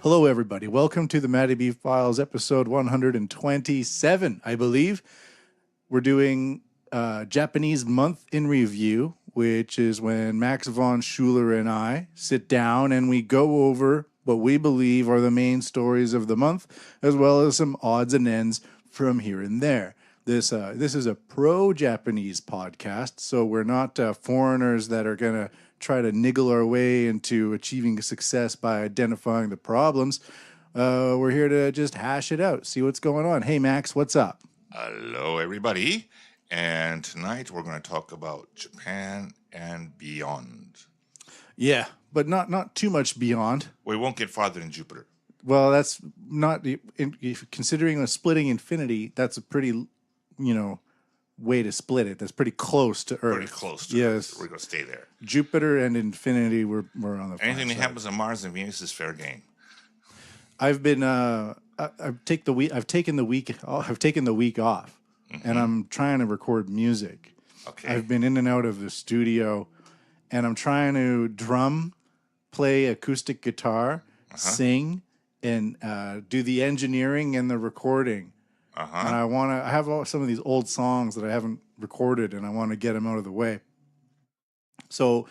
Hello, everybody. Welcome to the Matty B Files, episode 127, I believe. We're doing Japanese Month in Review, which is when Max von Schuler and I sit down and we go over what we believe are the main stories of the month, as well as some odds and ends from here and there. This is a pro-Japanese podcast, so we're not foreigners that are going to try to niggle our way into achieving success by identifying the problems. We're here to just hash it out, see what's going on. Hey, Max, what's up? Hello, everybody. And tonight we're going to talk about Japan and beyond. Yeah, but not too much beyond. We won't get farther than Jupiter. Well, that's not considering a splitting infinity. That's a pretty, way to split it. That's pretty close to Earth. Pretty close to Yes. Earth. We're going to stay there. Jupiter and infinity were on the Anything that side. happens on Mars and Venus is fair game. I've been I've taken the week off, and I'm trying to record music. Okay. I've been in and out of the studio, and I'm trying to play acoustic guitar, sing, and do the engineering and the recording. And I have some of these old songs that I haven't recorded, and I want to get them out of the way. So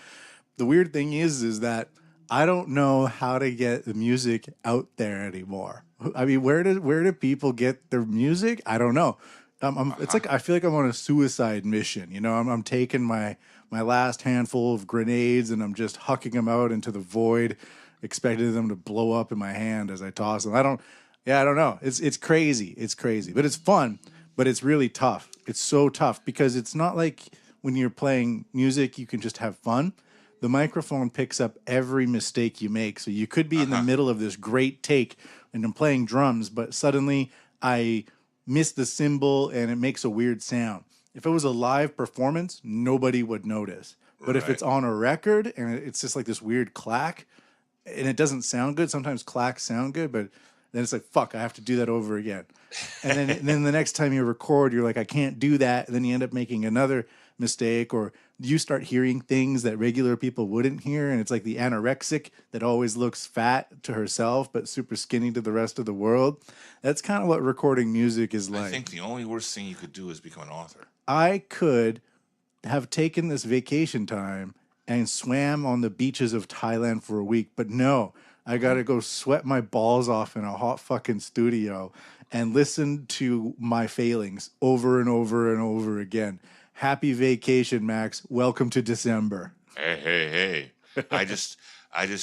the weird thing is that I don't know how to get the music out there anymore. I mean, where do people get their music? I don't know. It's like I feel like I'm on a suicide mission. I'm taking my last handful of grenades and I'm just hucking them out into the void, expecting them to blow up in my hand as I toss them. I don't know. It's crazy. It's crazy, but it's fun. But it's really tough. It's so tough because it's not like when you're playing music, you can just have fun. The microphone picks up every mistake you make. So you could be in the middle of this great take and I'm playing drums, but suddenly I miss the cymbal and it makes a weird sound. If it was a live performance, nobody would notice. But if it's on a record and it's just like this weird clack and it doesn't sound good, sometimes clacks sound good, but then it's like, fuck, I have to do that over again. And then the next time you record, you're like, I can't do that. And then you end up making another mistake, or you start hearing things that regular people wouldn't hear. And it's like the anorexic that always looks fat to herself, but super skinny to the rest of the world. That's kind of what recording music is like. I think the only worst thing you could do is become an author. I could have taken this vacation time and swam on the beaches of Thailand for a week, but no. I got to go sweat my balls off in a hot fucking studio and listen to my failings over and over and over again. Happy vacation, Max. Welcome to December. Hey. I just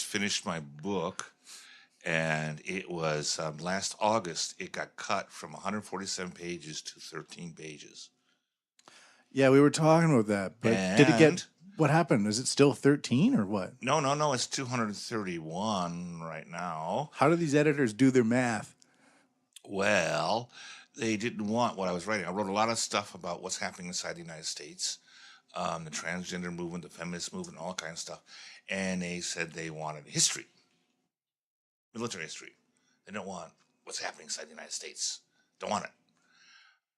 finished my book, and it was last August. It got cut from 147 pages to 13 pages. Yeah, we were talking about that. But did it get... What happened? Is it still 13 or what? No. It's 231 right now. How do these editors do their math? Well, they didn't want what I was writing. I wrote a lot of stuff about what's happening inside the United States, the transgender movement, the feminist movement, all kinds of stuff. And they said they wanted history, military history. They don't want what's happening inside the United States. Don't want it.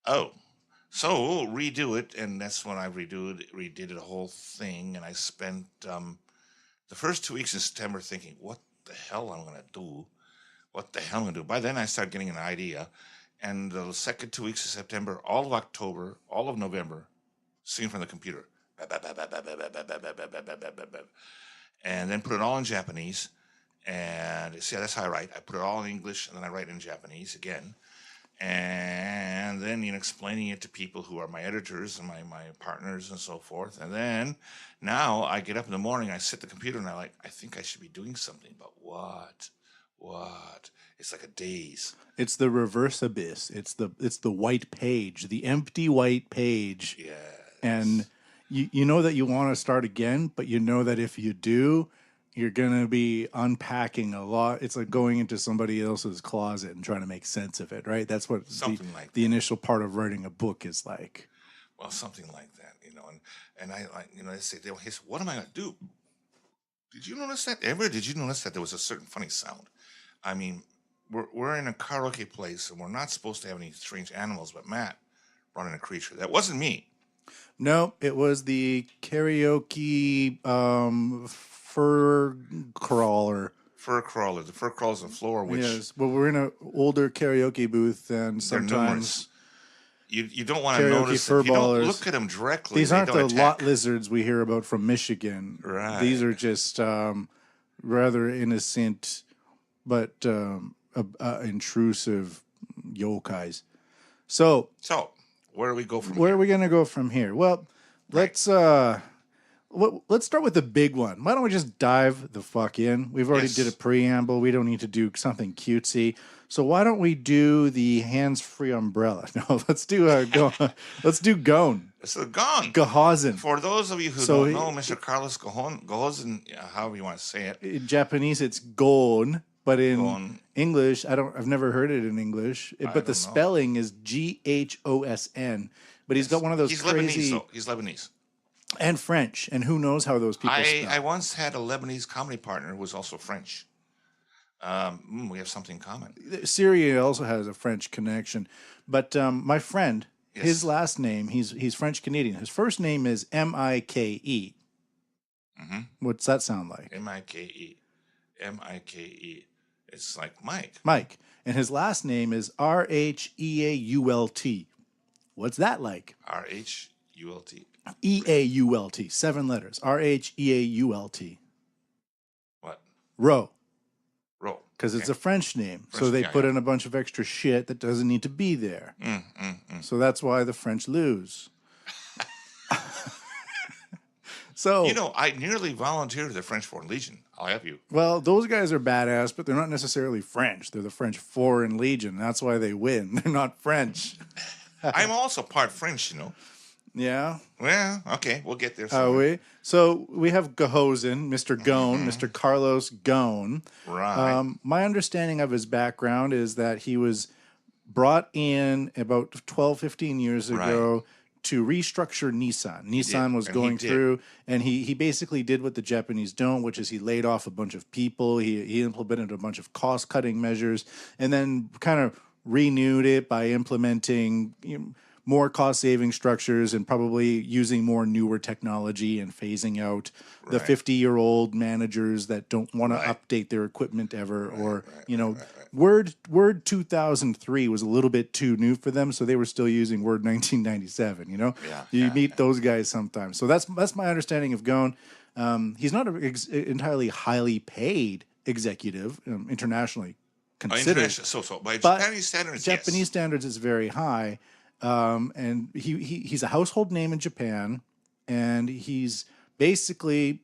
Oh. So redo it, and that's when I redid the whole thing, and I spent the first 2 weeks in September thinking, what the hell I'm going to do? By then I started getting an idea, and the second 2 weeks of September, all of October, all of November, singing from the computer. And then put it all in Japanese, and see, that's how I write. I put it all in English, and then I write in Japanese again. And then explaining it to people who are my editors and my partners and so forth. And then now I get up in the morning, I sit at the computer and I think I should be doing something, but what? It's like a daze. It's the reverse abyss. It's the white page, the empty white page. Yeah. And you know that you want to start again, but you know that if you do, you're going to be unpacking a lot. It's like going into somebody else's closet and trying to make sense of it, right? That's what the initial part of writing a book is like. Well, something like that, and I they say, what am I going to do? Did you notice that? Did you notice that there was a certain funny sound? I mean, we're in a karaoke place and we're not supposed to have any strange animals, but Matt brought in a creature. That wasn't me. No, it was the karaoke fur crawler. fur crawlers. The fur crawlers on the floor, which Yes. Well, we're in an older karaoke booth, and they're numerous. sometimes You don't want to karaoke notice fur if you don't ballers. look at them directly. These they aren't don't the attack. lot lizards we hear about from Michigan. Right. These are just rather innocent but intrusive yokais. So where do we go from where here? are we going to go from here? Well, let's start with the big one. Why don't we just dive the fuck in? We've already did a preamble. We don't need to do something cutesy. So why don't we do the hands-free umbrella? No, let's do let's do Gone. It's a Gone. Gehazen. For those of you who don't know, Mr. Carlos Gehazen, however you want to say it. In Japanese, it's Gon, but in Gon. English, I've never heard it in English. But the spelling is Ghosn. But he's got one of those crazy. He's Lebanese. And French, and who knows how those people spell. I once had a Lebanese comedy partner who was also French. We have something in common. Syria also has a French connection. But my friend, his last name, he's French-Canadian. His first name is Mike. Mm-hmm. What's that sound like? Mike. Mike. It's like Mike. Mike. And his last name is Rheault. What's that like? Rheault. Eault. 7 letters. Rheault. What? Row. Row. Because it's a French name. So they put in a bunch of extra shit that doesn't need to be there. So that's why the French lose. So, I nearly volunteered to the French Foreign Legion. I'll help you. Well, those guys are badass, but they're not necessarily French. They're the French Foreign Legion. That's why they win. They're not French. I'm also part French, Yeah. Well, okay, we'll get there. So we have Gehazen, Mr. Ghosn, Mr. Carlos Ghosn. Right. My understanding of his background is that he was brought in about 12, 15 years ago to restructure Nissan. Nissan was going through, and he basically did what the Japanese don't, which is he laid off a bunch of people. He implemented a bunch of cost-cutting measures, and then kind of renewed it by implementing more cost-saving structures and probably using more newer technology and phasing out the 50-year-old managers that don't want to update their equipment ever, Word 2003 was a little bit too new for them, so they were still using Word 1997. You meet those guys sometimes. So that's my understanding of Ghosn. He's not an entirely highly paid executive internationally considered. By Japanese standards, Japanese standards is very high. And he's a household name in Japan, and he's basically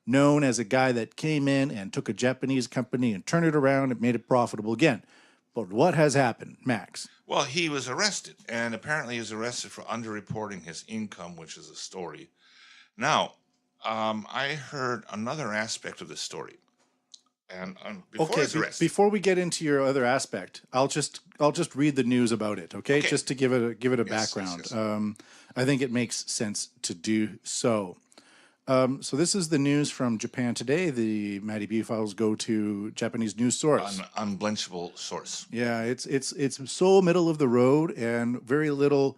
known as a guy that came in and took a Japanese company and turned it around and made it profitable again. But what has happened, Max? Well, he was arrested, and apparently he was arrested for underreporting his income, which is a story. Now, I heard another aspect of the story. And before we get into your other aspect, I'll just read the news about it, okay? Just to give it a background. Yes. I think it makes sense to do so. So this is the news from Japan Today, the Matty B files go to Japanese news source. An unblenchable source. Yeah, it's so middle of the road and very little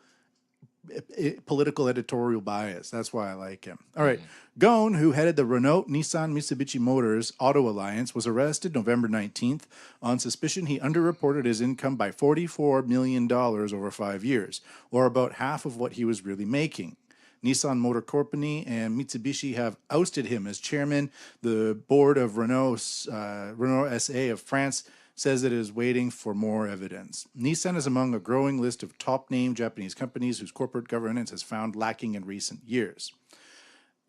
political editorial bias. That's why I like him. All right. Ghosn, who headed the Renault Nissan Mitsubishi Motors Auto Alliance, was arrested November 19th on suspicion he underreported his income by $44 million over 5 years, or about half of what he was really making. Nissan Motor Company and Mitsubishi have ousted him as chairman. The board of Renault SA of France says it is waiting for more evidence. Nissan is among a growing list of top-name Japanese companies whose corporate governance has found lacking in recent years.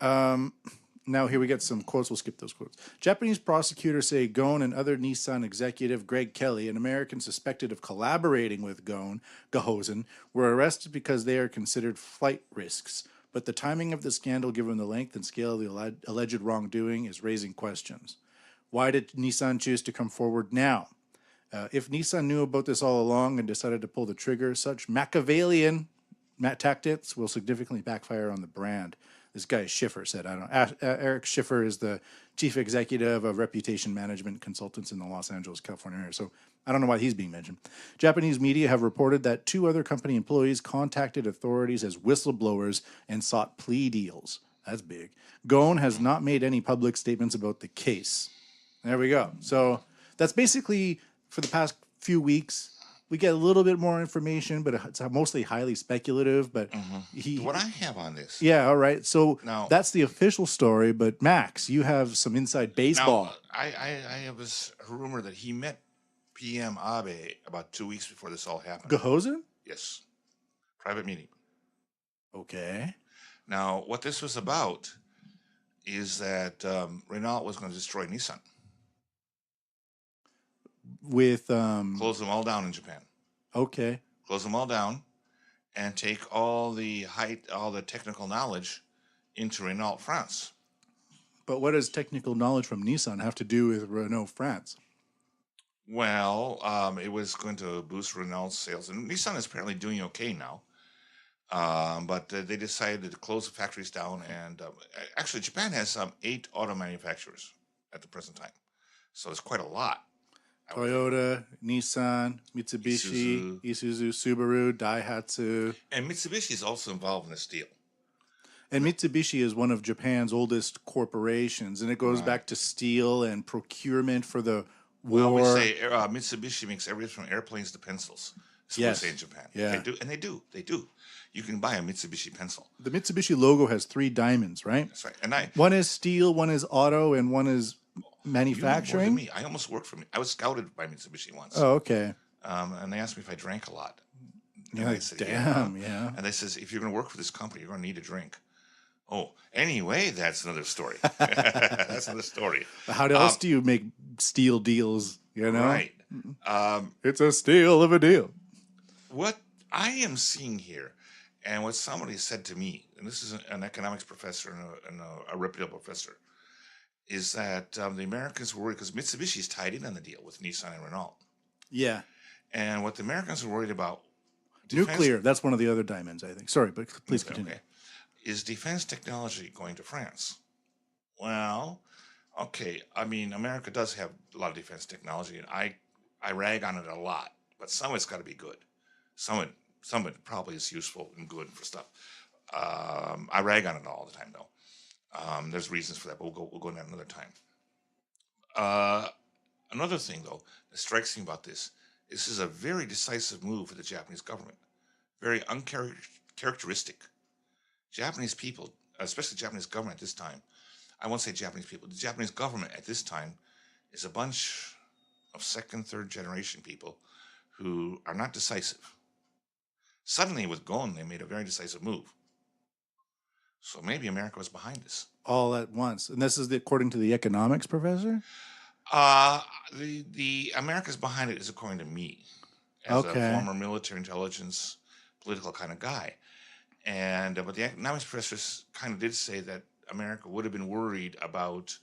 Now here we get some quotes. We'll skip those quotes. Japanese prosecutors say Ghosn and other Nissan executive Greg Kelly, an American suspected of collaborating with Gehazen, were arrested because they are considered flight risks. But the timing of the scandal, given the length and scale of the alleged wrongdoing, is raising questions. Why did Nissan choose to come forward now? If Nissan knew about this all along and decided to pull the trigger, such Machiavellian tactics will significantly backfire on the brand. This guy Schiffer said, Eric Schiffer is the chief executive of reputation management consultants in the Los Angeles, California area. So I don't know why he's being mentioned. Japanese media have reported that 2 other company employees contacted authorities as whistleblowers and sought plea deals. That's big. Ghosn has not made any public statements about the case. There we go. So that's basically for the past few weeks. We get a little bit more information, but it's mostly highly speculative. But What I have on this yeah, all right. So now, that's the official story. But Max, you have some inside baseball. I have this rumor that he met PM Abe about 2 weeks before this all happened. Gehosen? Yes, private meeting. Okay. Now, what this was about is that Renault was going to destroy Nissan, With close them all down in Japan, okay. close them all down, and take all the technical knowledge into Renault France. But what does technical knowledge from Nissan have to do with Renault France? Well, it was going to boost Renault's sales, and Nissan is apparently doing okay now. But they decided to close the factories down, and actually, Japan has 8 auto manufacturers at the present time, so it's quite a lot. Toyota, Nissan, Mitsubishi, Isuzu, Subaru, Daihatsu. And Mitsubishi is also involved in this deal. And Mitsubishi is one of Japan's oldest corporations, and it goes back to steel and procurement for the war. Well, we say Mitsubishi makes everything from airplanes to pencils. That's what we say in Japan. Yeah. They do. You can buy a Mitsubishi pencil. The Mitsubishi logo has 3 diamonds, right? That's right. And one is steel, one is auto, and one is manufacturing. You know more than me. I almost worked for me. I was scouted by Mitsubishi once. Oh, okay. And they asked me if I drank a lot. Yeah, I said, damn, yeah. And they says, if you're going to work for this company, you're going to need a drink. Oh, anyway, that's another story. That's another story. How else do you make steel deals? You know, right? It's a steal of a deal. What I am seeing here, and what somebody said to me, and this is an economics professor and a reputable professor, is that the Americans were worried because Mitsubishi is tied in on the deal with Nissan and Renault. Yeah. And what the Americans are worried about, nuclear. That's one of the other diamonds, I think. Sorry, but please continue. Okay. Is defense technology going to France? Well, okay. I mean, America does have a lot of defense technology, and I rag on it a lot. But some of it's got to be good. Some of it probably is useful and good for stuff. I rag on it all the time, though. There's reasons for that, but we'll go into that another time. Another thing, though, that strikes me about this is a very decisive move for the Japanese government. Very uncharacteristic. Japanese people, especially the Japanese government at this time, I won't say Japanese people, the Japanese government at this time is a bunch of second, third generation people who are not decisive. Suddenly with Gon, they made a very decisive move. So maybe America was behind this. All at once. And this is according to the economics professor? The America's behind it is according to me, as a former military intelligence, political kind of guy. And but the economics professors kind of did say that America would have been worried about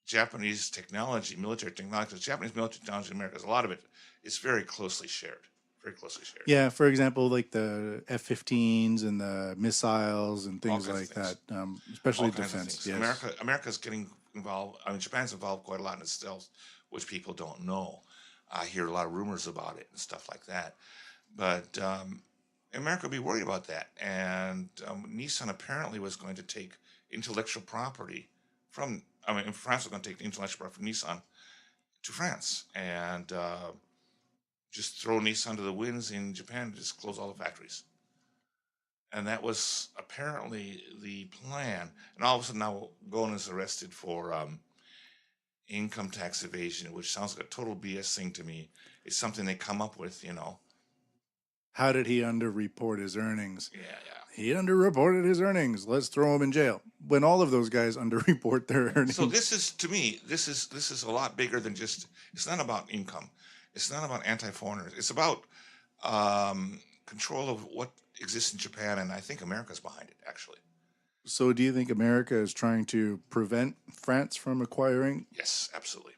Japanese technology, military technology. Because Japanese military technology in America, a lot of it is very closely shared. Very closely shared. Yeah, for example, like the F-15s and the missiles and things like that, especially defense. Yes. America's getting involved. I mean, Japan's involved quite a lot in stealth, which people don't know. I hear a lot of rumors about it and stuff like that. But America would be worried about that. And Nissan apparently was going to take intellectual property France was going to take the intellectual property from Nissan to France and just throw Nissan to the winds in Japan and just close all the factories. And that was apparently the plan. And all of a sudden now Gon is arrested for income tax evasion, which sounds like a total BS thing to me. It's something they come up with, you know. How did he underreport his earnings? Yeah. He underreported his earnings. Let's throw him in jail. When all of those guys underreport their earnings. So this is, to me, this is a lot bigger than just. It's not about income. It's not about anti-foreigners. It's about control of what exists in Japan, and I think America's behind it, actually. So do you think America is trying to prevent France from acquiring? Yes, absolutely.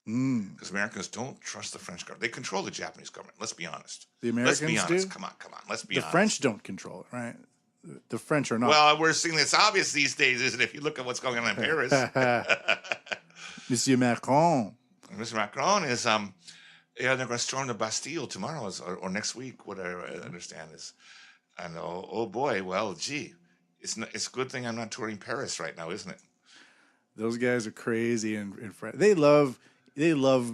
Because Americans don't trust the French government. They control the Japanese government. Let's be honest. The Americans do? Let's be honest. Do? Come on. Let's be honest. The French don't control it, right? The French are not. Well, we're seeing it's obvious these days, isn't it? If you look at what's going on in Paris. Monsieur Macron. Mr. Macron is, they're going to storm the Bastille tomorrow or next week, what I understand is. And oh boy, well, gee. It's a good thing I'm not touring Paris right now, isn't it? Those guys are crazy in France. They love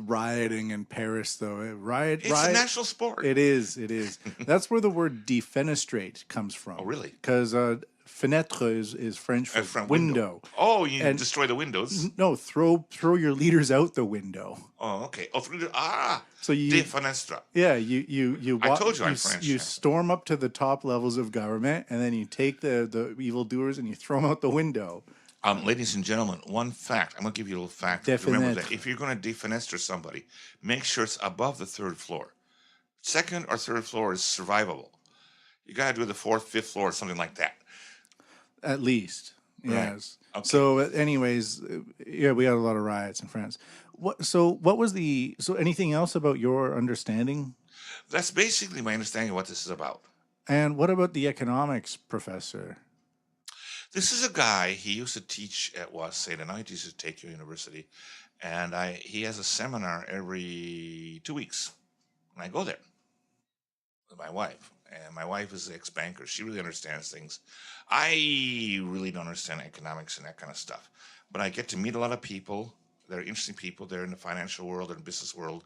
rioting in Paris though. It's a national sport. It is. It is. That's where the word defenestrate comes Oh, from. really? Because fenêtre is French for Front window. window. Oh, you And destroy the windows. no, throw your leaders out the window. Oh, okay. Oh, through the So de you fenestra. yeah you I told you I'm you, French. you storm up to the top levels of government and then you take the evildoers and you throw them out the window. Ladies and gentlemen, one fact. I'm going to give you a little fact. Remember that if you're going to defenestre somebody, make sure it's above the third floor. Second or third floor is survivable. You got to do the fourth, fifth floor, or something like that. At least, Right. yes. Okay. So, anyways, yeah, we had a lot of riots in France. What was so anything else about your understanding? That's basically my understanding of what this is about. And what about the economics professor? This is a guy, he used to teach at Waseda, now he teaches at Tokyo University, and he has a seminar every 2 weeks, and I go there with my wife. And my wife is an ex-banker. She really understands things. I really don't understand economics and that kind of stuff. But I get to meet a lot of people. They're interesting people. They're in the financial world and business world.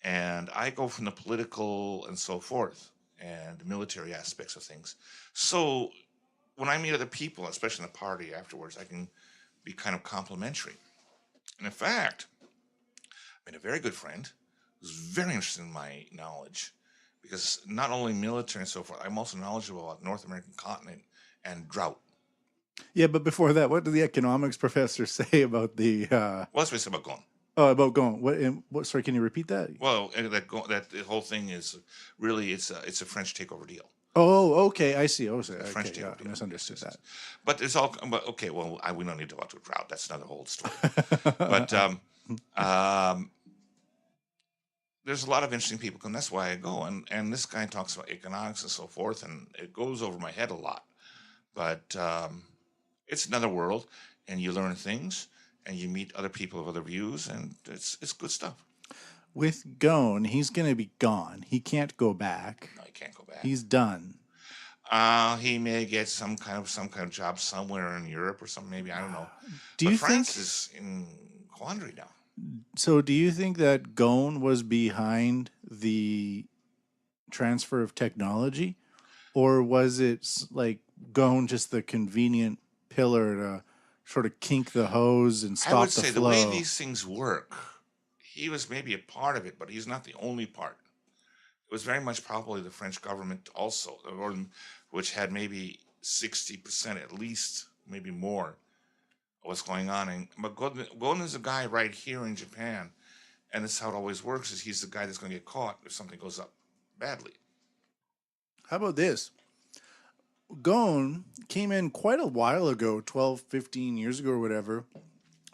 And I go from the political and so forth and the military aspects of things. So when I meet other people, especially in the party afterwards, I can be kind of complimentary. And in fact, I made a very good friend who's very interested in my knowledge. Because not only military and so forth, I'm also knowledgeable about North American continent and drought. Yeah, but before that, what did the economics professor say about the? What's this about going? Oh, about going. What? Sorry, can you repeat that? Well, that the whole thing is really it's a French takeover deal. Oh, okay, I see. Oh, okay, French yeah, takeover deal. misunderstood that. But it's all. But okay, well, we don't need to talk about drought. That's another whole story. But there's a lot of interesting people, and that's why I go. And this guy talks about economics and so forth, and it goes over my head a lot. But it's another world, and you learn things, and you meet other people of other views, and it's good stuff. With Gone, he's going to be gone. He can't go back. No, he can't go back. He's done. He may get some kind of job somewhere in Europe or something. Maybe I don't know. But France is in quandary now. So, do you think that Gone was behind the transfer of technology, or was it like Gone just the convenient pillar to sort of kink the hose and stop the flow? I would say the way these things work, he was maybe a part of it, but he's not the only part. It was very much probably the French government also, which had maybe 60% at least, maybe more, of what's going on. But Gordon is a guy right here in Japan, and this is how it always works, is he's the guy that's going to get caught if something goes up badly. How about this? Gon came in quite a while ago, 12, 15 years ago or whatever.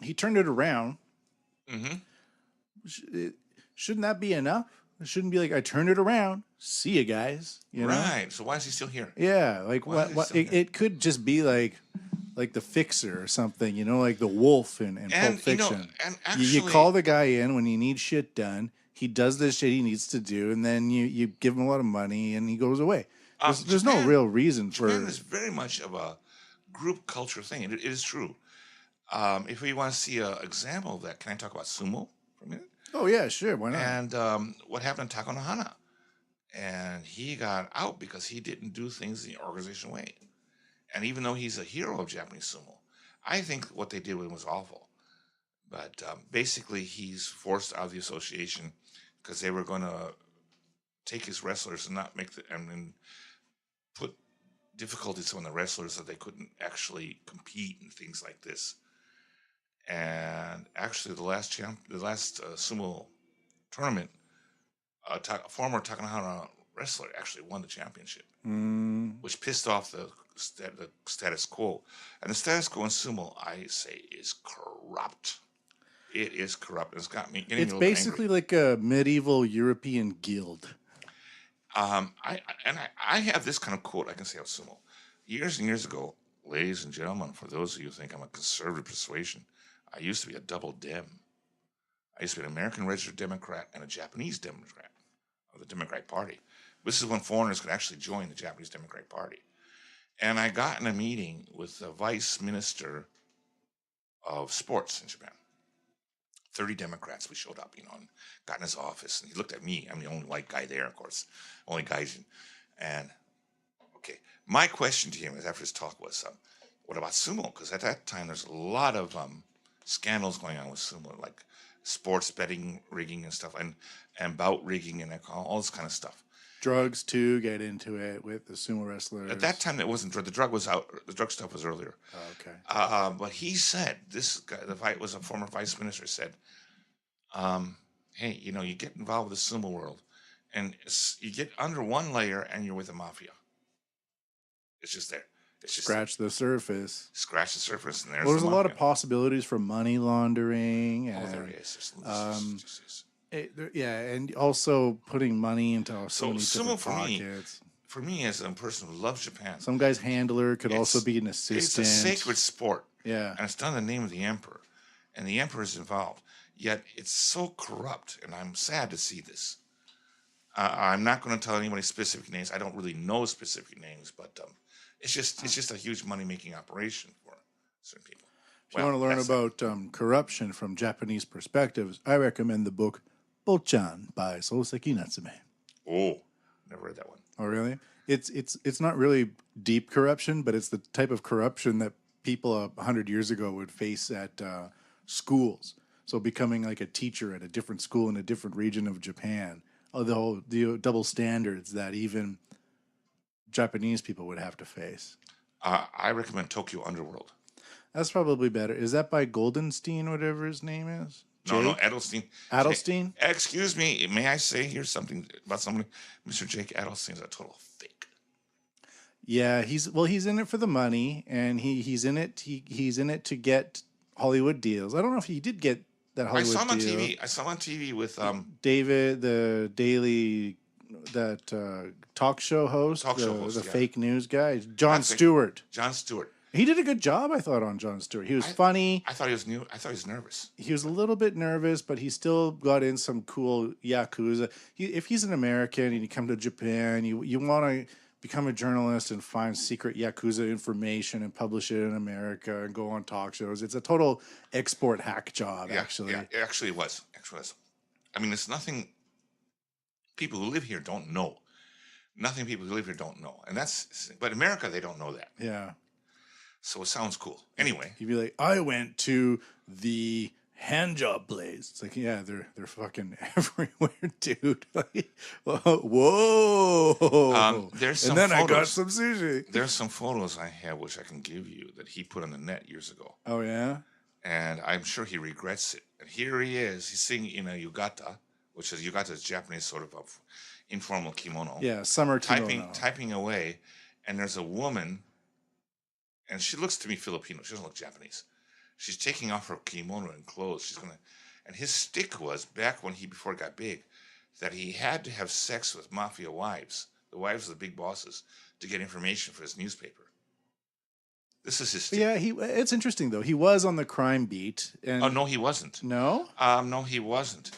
He turned it around. Mm-hmm. Shouldn't that be enough? It shouldn't be like, I turned it around. See you guys. You know? Right. So why is he still here? Yeah. Like, it could just be like the Fixer or something, like the Wolf in Pulp Fiction. And actually, you call the guy in when you need shit done. He does the shit he needs to do, and then you give him a lot of money, and he goes away. There's no real reason for. Japan is very much of a group culture thing. It is true. If we want to see an example of that, can I talk about sumo for a minute? Oh yeah, sure. Why not? And what happened to Tako Nohana? And he got out because he didn't do things the organization way. And even though he's a hero of Japanese sumo, I think what they did with him was awful. But basically, he's forced out of the association because they were going to take his wrestlers and not make and put difficulties on the wrestlers so they couldn't actually compete and things like this. And actually, the last sumo tournament, former Takanohana wrestler actually won the championship, which pissed off the status quo. And the status quo in sumo, I say, is corrupt. It is corrupt. It's got me getting. It's basically angry. Like a medieval European guild. I have this kind of quote I can say of sumo. Years and years ago, ladies and gentlemen, for those of you who think I'm a conservative persuasion, I used to be a double Dem. I used to be an American registered Democrat and a Japanese Democrat of the Democratic Party. This is when foreigners could actually join the Japanese Democratic Party. And I got in a meeting with the Vice Minister of sports in Japan. 30 Democrats, we showed up, and got in his office, and he looked at me. I'm the only white guy there, of course, only Gaijin. And, okay, my question to him is after his talk was, what about sumo? Because at that time, there's a lot of scandals going on with sumo, like sports betting, rigging and stuff, and bout rigging and all this kind of stuff. Drugs, too, get into it with the sumo wrestlers. At that time, it wasn't drug. The drug was out. The drug stuff was earlier. Oh, okay. But he said, this guy, was a former vice minister, said, hey, you get involved with the sumo world, and you get under one layer, and you're with the mafia. It's just there. It's just scratch the surface. Scratch the surface, and there's a lot of possibilities for money laundering. And, there is. And also putting money into so many different pockets. For me, as a person who loves Japan, some guy's handler could also be an assistant. It's a sacred sport. Yeah, and it's done in the name of the emperor, and the emperor is involved. Yet it's so corrupt, and I'm sad to see this. I'm not going to tell anybody specific names. I don't really know specific names, but it's just a huge money-making operation for certain people. If you want to learn about corruption from Japanese perspectives, I recommend the book Bochan by Soseki Natsume. Oh, never read that one. Oh, really? It's not really deep corruption, but it's the type of corruption that people 100 years ago would face at schools. So becoming like a teacher at a different school in a different region of Japan. The double standards that even Japanese people would have to face. I recommend Tokyo Underworld. That's probably better. Is that by Goldenstein, whatever his name is? No, Adelstein. Adelstein? Excuse me. May I say here something about somebody? Mr. Jake Adelstein is a total fake. Yeah, he's in it for the money, and he's in it to get Hollywood deals. I don't know if he did get that Hollywood deal. I saw him on TV with David, the daily talk show host, the fake news guy, Jon Stewart. Jon Stewart. He did a good job, I thought, on Jon Stewart. He was funny. I thought he was new. I thought he was nervous. He was a little bit nervous, but he still got in some cool Yakuza. If he's an American and you come to Japan, you want to become a journalist and find secret Yakuza information and publish it in America and go on talk shows. It's a total export hack job, actually. Yeah, it actually was. I mean, it's nothing people who live here don't know. Nothing people who live here don't know. But America, they don't know that. Yeah. So it sounds cool. Anyway. You'd be like, I went to the hand job place. It's like, yeah, they're fucking everywhere, dude. Like, whoa. There's some and then photos. I got some sushi. There's some photos I have which I can give you that he put on the net years ago. Oh, yeah? And I'm sure he regrets it. And here he is. He's singing in a yukata, which is Japanese sort of informal kimono. Yeah, summer kimono. Typing away. And there's a woman, and she looks to me Filipino. She doesn't look Japanese. She's taking off her kimono and clothes. And his stick was, before it got big, that he had to have sex with mafia wives, the wives of the big bosses, to get information for his newspaper. This is his stick. Yeah, it's interesting, though. He was on the crime beat. And oh, no, he wasn't. No? No, he wasn't.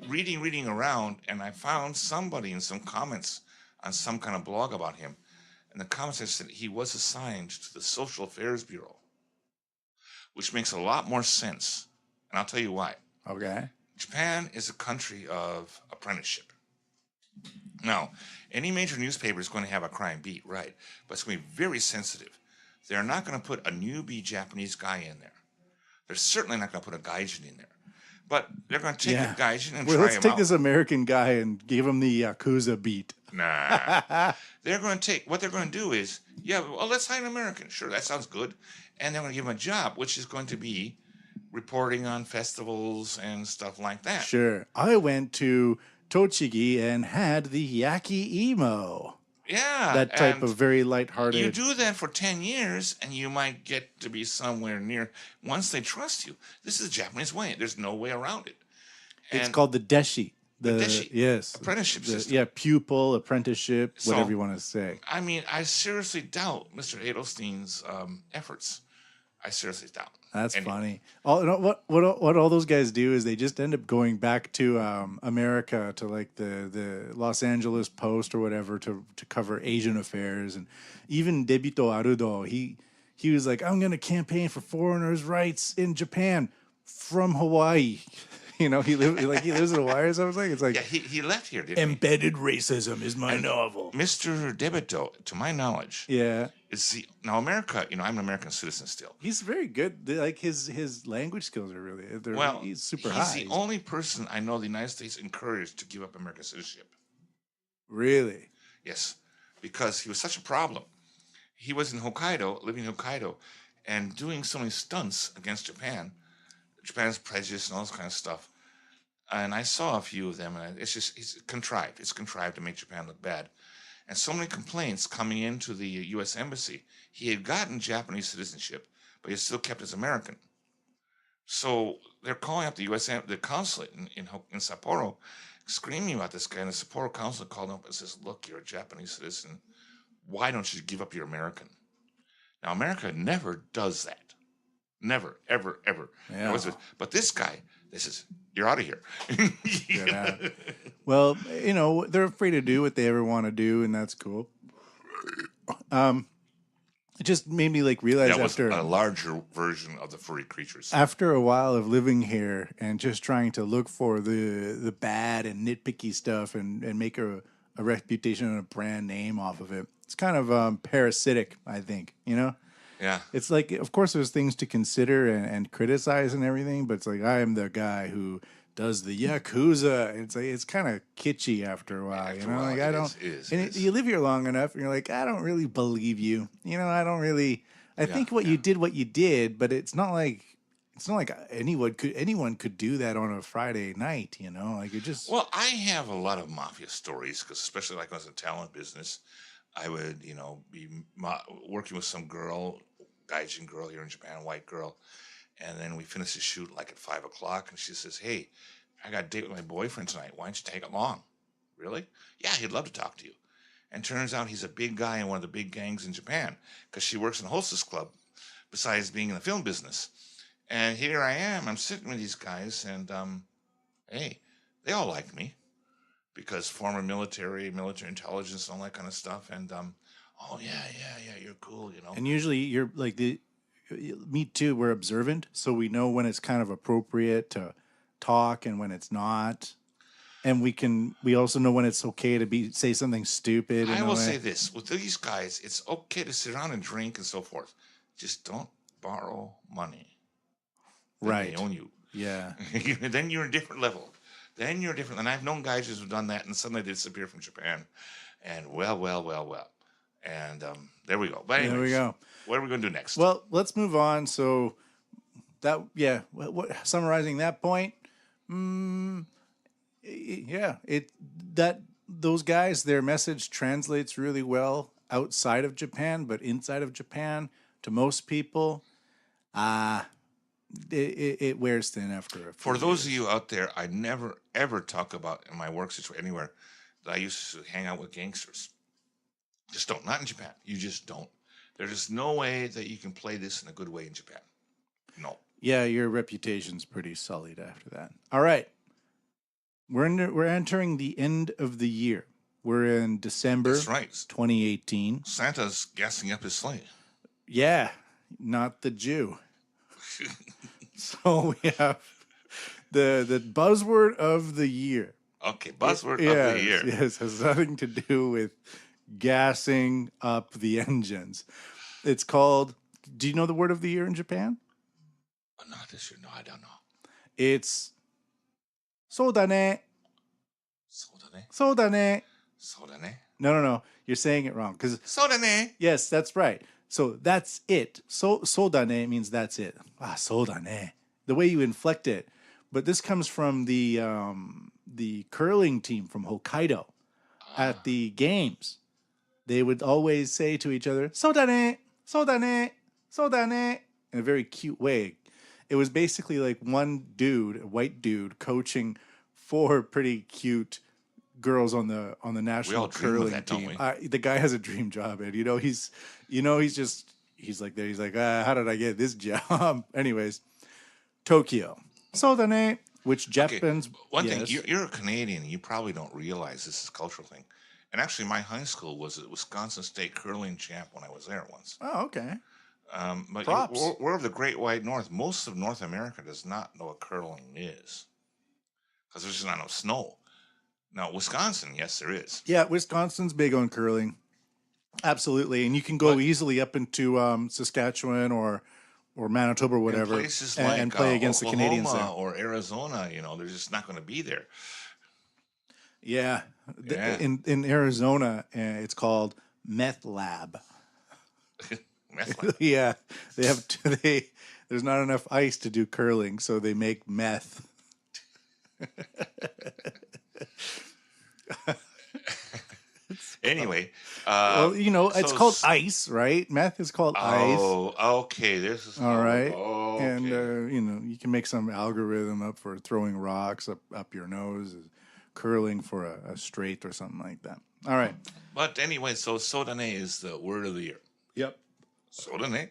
Reading around, and I found somebody in some comments on some kind of blog about him. And the comments said he was assigned to the Social Affairs Bureau, which makes a lot more sense. And I'll tell you why. Okay. Japan is a country of apprenticeship. Now, any major newspaper is going to have a crime beat, right? But it's going to be very sensitive. They're not going to put a newbie Japanese guy in there. They're certainly not going to put a gaijin in there. But they're going to take a gaijin and try him out. Let's take this American guy and give him the Yakuza beat. Nah. What they're going to do is, let's hire an American. Sure, that sounds good. And they're going to give him a job, which is going to be reporting on festivals and stuff like that. Sure. I went to Tochigi and had the Yaki Emo. Yeah. That type of very lighthearted. You do that for 10 years, and you might get to be somewhere near. Once they trust you, this is the Japanese way. There's no way around it. It's called the deshi. The deshi. Yes. Apprenticeship system. Yeah, pupil, apprenticeship, whatever you want to say. I mean, I seriously doubt Mr. Adelstein's efforts. I seriously doubt. That's funny. What all those guys do is they just end up going back to America, to like the Los Angeles Post or whatever, to cover Asian affairs. And even Debito Arudo, he was like, I'm going to campaign for foreigners' rights in Japan from Hawaii. He lives in Hawaii or something. It's like, Yeah, he left here, didn't he? Embedded Racism is my novel. Mr. Debito, to my knowledge, Yeah. Now America, I'm an American citizen still. He's very good. Like his language skills are really, he's super high. He's the only person I know the United States encouraged to give up American citizenship. Really? Yes, because he was such a problem. He was in Hokkaido, living in Hokkaido, and doing so many stunts against Japan's prejudice and all this kind of stuff. And I saw a few of them, and it's contrived. It's contrived to make Japan look bad. And so many complaints coming into the U.S. Embassy. He had gotten Japanese citizenship, but he still kept his American. So they're calling up the the consulate in Sapporo, screaming about this guy. And the Sapporo consulate called him up and says, "Look, you're a Japanese citizen. Why don't you give up your American?" Now, America never does that. Never, ever, ever. Yeah. But this guy, you're out of here. Well, they're free to do what they ever want to do, and that's cool. It just made me realize that was after a larger version of the furry creatures. After a while of living here and just trying to look for the bad and nitpicky stuff and make a reputation and a brand name off of it, it's kind of parasitic, I think, Yeah. It's like, of course, there's things to consider and criticize and everything, but it's like, I am the guy who does the Yakuza. It's like, it's kind of kitschy after a while, I don't, you live here long enough and you're like, I don't really believe you. I don't really, I think what you did, but it's not like anyone could do that on a Friday night, it just. Well, I have a lot of mafia stories, because especially when I was in the talent business, I would, be working with some girl, gaijin girl here in Japan, a white girl. And then we finish the shoot at 5 o'clock, and she says, "Hey, I got a date with my boyfriend tonight. Why don't you take along?" "Really?" "Yeah, he'd love to talk to you." And turns out he's a big guy in one of the big gangs in Japan, because she works in a hostess club besides being in the film business. And here I am. I'm sitting with these guys, and hey, they all like me because former military intelligence, and all that kind of stuff. And oh yeah, you're cool, And usually you're like me too. We're observant, so we know when it's kind of appropriate to talk and when it's not. And we also know when it's okay to say something stupid. I will say this: with these guys, it's okay to sit around and drink and so forth. Just don't borrow money. Then right. They own you. Yeah. Then you're a different level. And I've known guys who've done that and suddenly they disappear from Japan. And well. And there we go. But anyways, there we go. What are we going to do next? Well, let's move on. So summarizing that point, those guys, their message translates really well outside of Japan, but inside of Japan, to most people, it wears thin after a few For those years. of you out there, I never ever talk about in my work situation anywhere that I used to hang out with gangsters. Just don't. Not in Japan. You just don't. There's just no way that you can play this in a good way in Japan. No. Yeah, your reputation's pretty sullied after that. All right. We're entering the end of the year. We're in December. That's right. 2018. Santa's gassing up his sleigh. Yeah, not the Jew. So we have the buzzword of the year. Okay, buzzword of the year. Yes, has nothing to do with gassing up the engines. It's called, do you know the word of the year in Japan? Not this year. No, I don't know. It's そうだね. そうだね. そうだね. そうだね. No. You're saying it wrong. Because そうだね. Yes, that's right. So that's it. So そうだね means that's it. そうだね. The way you inflect it. But this comes from the curling team from Hokkaido at the games. They would always say to each other, そうだね, そうだね, そうだね, in a very cute way. It was basically like one dude, a white dude, coaching four pretty cute girls on the national curling team. The guy has a dream job, and he's like there. He's like, how did I get this job? Anyways, Tokyo. So the name, which Japan's one thing. You're a Canadian. You probably don't realize this is a cultural thing. And actually, my high school was a Wisconsin State curling champ when I was there once. Oh, okay. But Props. we're of the Great White North. Most of North America does not know what curling is because there's just not enough snow. Now, Wisconsin, yes, there is. Yeah, Wisconsin's big on curling. Absolutely. And you can go But easily up into Saskatchewan or Manitoba or in whatever places and like play against the Canadians there. Oklahoma or Arizona, they're just not going to be there. Yeah. Yeah. In Arizona, it's called Meth Lab. Meth lab. Yeah. There's not enough ice to do curling, so they make meth. Anyway, Well, it's so called ice, right? Meth is called ice. oh, okay. This is All right. okay. And, you can make some algorithm up for throwing rocks up your nose, curling for a straight or something like that. All right. But anyway, so Sodane is the word of the year. Yep. Sodane.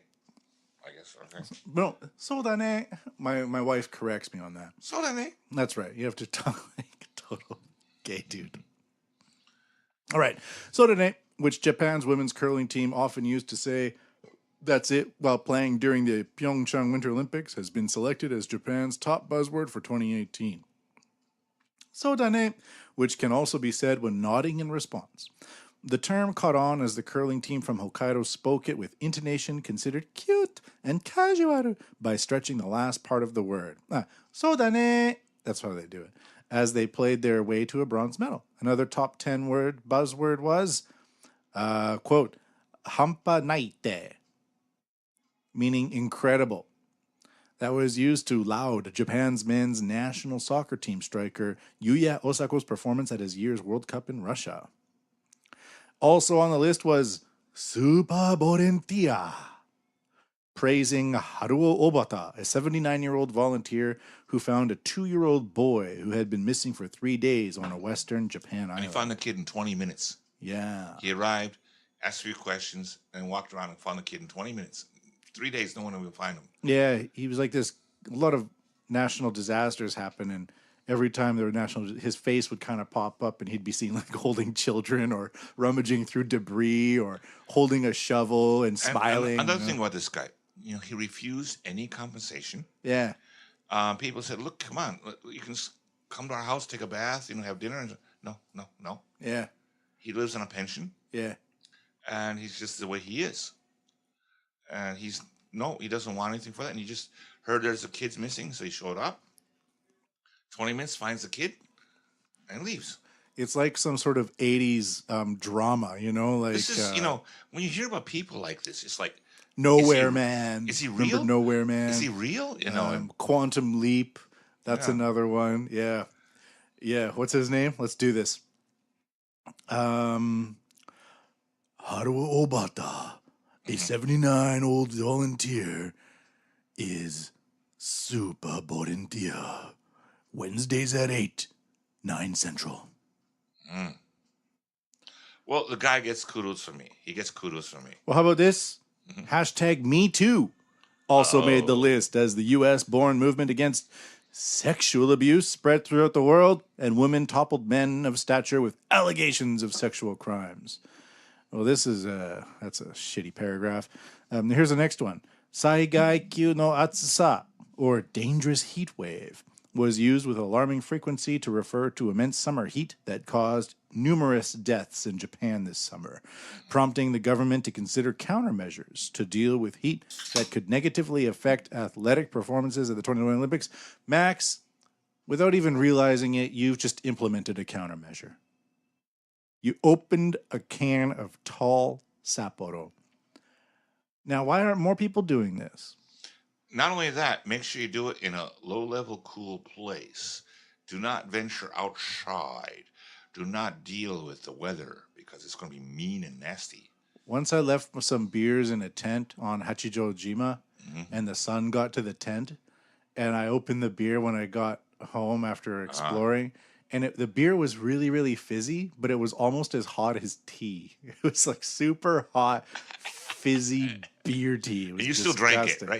I guess, okay. No, sodane. My wife corrects me on that. Sodane. That's right. You have to talk like a total gay dude. All right. Sodane, which Japan's women's curling team often used to say that's it while playing during the Pyeongchang Winter Olympics, has been selected as Japan's top buzzword for 2018. Sodane, which can also be said when nodding in response. The term caught on as the curling team from Hokkaido spoke it with intonation considered cute and casual by stretching the last part of the word. Sodane. That's how they do it. As they played their way to a bronze medal. Another top 10 word buzzword was, quote, hampa naite, meaning incredible. That was used to laud Japan's men's national soccer team striker Yuya Osako's performance at his year's World Cup in Russia. Also on the list was Super Borentia, praising Haruo Obata, a 79-year-old volunteer who found a 2-year-old boy who had been missing for 3 days on a western Japan island. And he found the kid in 20 minutes. Yeah. He arrived, asked a few questions, and walked around and found the kid in 20 minutes. 3 days, no one would find him. Yeah, he was like this. A lot of national disasters happen, and every time there were his face would kind of pop up, and he'd be seen like holding children or rummaging through debris or holding a shovel and smiling. And another thing about this guy, he refused any compensation. Yeah. People said, "Look, come on, you can come to our house, take a bath, have dinner." And no. Yeah. He lives on a pension. Yeah. And he's just the way he is. And he doesn't want anything for that. And he just heard there's a kid's missing, so he showed up. 20 minutes, finds the kid, and leaves. It's like some sort of 80s drama, like... This is, when you hear about people like this, it's like... Nowhere Man. Is he real? Remember Nowhere Man? Is he real? Quantum Leap. That's another one. Yeah. Yeah. What's his name? Let's do this. Haruo Obata, a 79-year-old volunteer, is Super Borentia. Wednesdays at 8, 9 Central. Mm. Well, the guy gets kudos from me. He gets kudos from me. Well, how about this? Hashtag Me Too also made the list as the U.S.-born movement against sexual abuse spread throughout the world, and women toppled men of stature with allegations of sexual crimes. Well, that's a shitty paragraph. Here's the next one. Saigai Kyu no Atsusa, or dangerous heat wave, was used with alarming frequency to refer to immense summer heat that caused numerous deaths in Japan this summer, prompting the government to consider countermeasures to deal with heat that could negatively affect athletic performances at the 2020 Olympics. Max, without even realizing it, you've just implemented a countermeasure. You opened a can of tall Sapporo. Now, why aren't more people doing this? Not only that, make sure you do it in a low-level, cool place. Do not venture outside. Do not deal with the weather because it's going to be mean and nasty. Once I left some beers in a tent on Hachijojima, and the sun got to the tent, and I opened the beer when I got home after exploring, and the beer was really, really fizzy, but it was almost as hot as tea. It was like super hot, fizzy beer tea. It was you still drank it, right?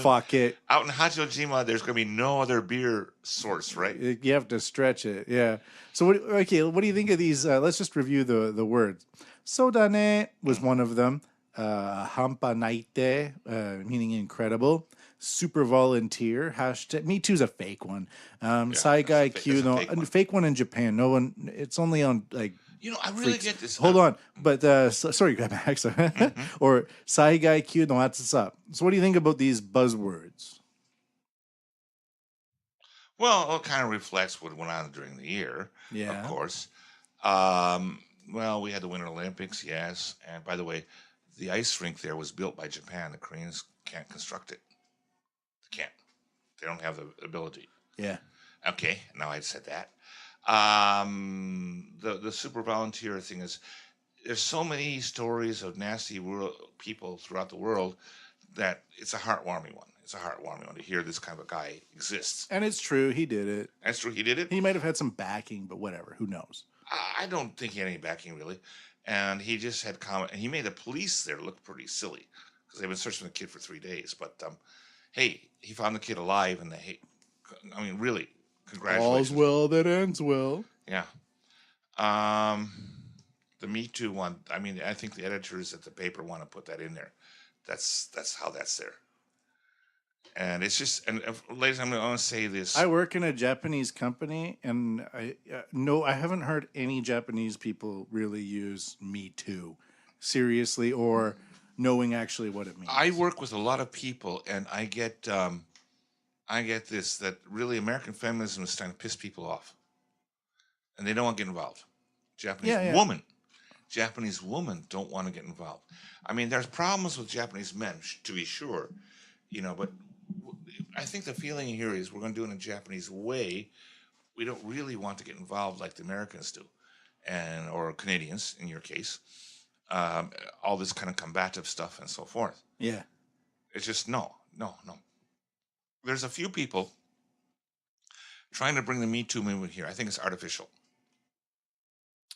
Fuck it. Out in Hachijojima, there's going to be no other beer source, right? You have to stretch it, yeah. So, what do you think of these? Let's just review the words. Sodane was one of them. Hampanaite, meaning incredible. Super volunteer. Hashtag Me Too's a fake one. Yeah, Saigai that's Q, a no, fake one. fake one in Japan. No one. It's only on like I really freaks. get this. Hold on, but sorry, Max. Or Saigai Q no Atsasa. So, what do you think about these buzzwords? Well, it kind of reflects what went on during the year, of Yeah. course. Well, we had the Winter Olympics, yes. And by the way, the ice rink there was built by Japan. The Koreans can't construct it. They can't. They don't have the ability. Yeah. Okay, now I said that. The super volunteer thing is there's so many stories of nasty people throughout the world that it's a heartwarming one. It's a heartwarming one to hear this kind of a guy exists. And it's true, he did it. That's true, he did it. He might have had some backing, but whatever. Who knows? I don't think he had any backing really, and he just had comment. And he made the police there look pretty silly because they've been searching the kid for 3 days. But hey, he found the kid alive, and I mean, really, congratulations. All's well that ends well. Yeah. The Me Too one. I mean, I think the editors at the paper want to put that in there. That's how that's there. And it's just, and ladies, I'm going to say this. I work in a Japanese company, and I haven't heard any Japanese people really use "Me Too" seriously or knowing actually what it means. I work with a lot of people, and I get this that really American feminism is starting to piss people off, and they don't want to get involved. Japanese women don't want to get involved. I mean, there's problems with Japanese men, to be sure, but I think the feeling here is we're going to do it in a Japanese way. We don't really want to get involved like the Americans do, or Canadians in your case. All this kind of combative stuff and so forth. Yeah. It's just no. There's a few people trying to bring the Me Too movement here. I think it's artificial.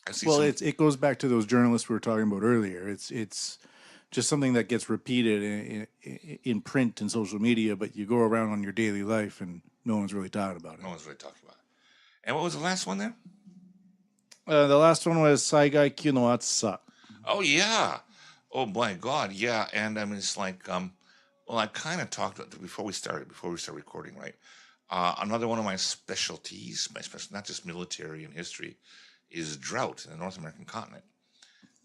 It goes back to those journalists we were talking about earlier. It's just something that gets repeated in print and social media, but you go around on your daily life and no one's really talking about it. No one's really talking about it. And what was the last one there? The last one was Saigai Kyu no Atsusa. Oh, yeah. Oh, my God, yeah. And I mean, it's like, I kind of talked about it before we started recording, right? Another one of my specialties, not just military and history, is drought in the North American continent.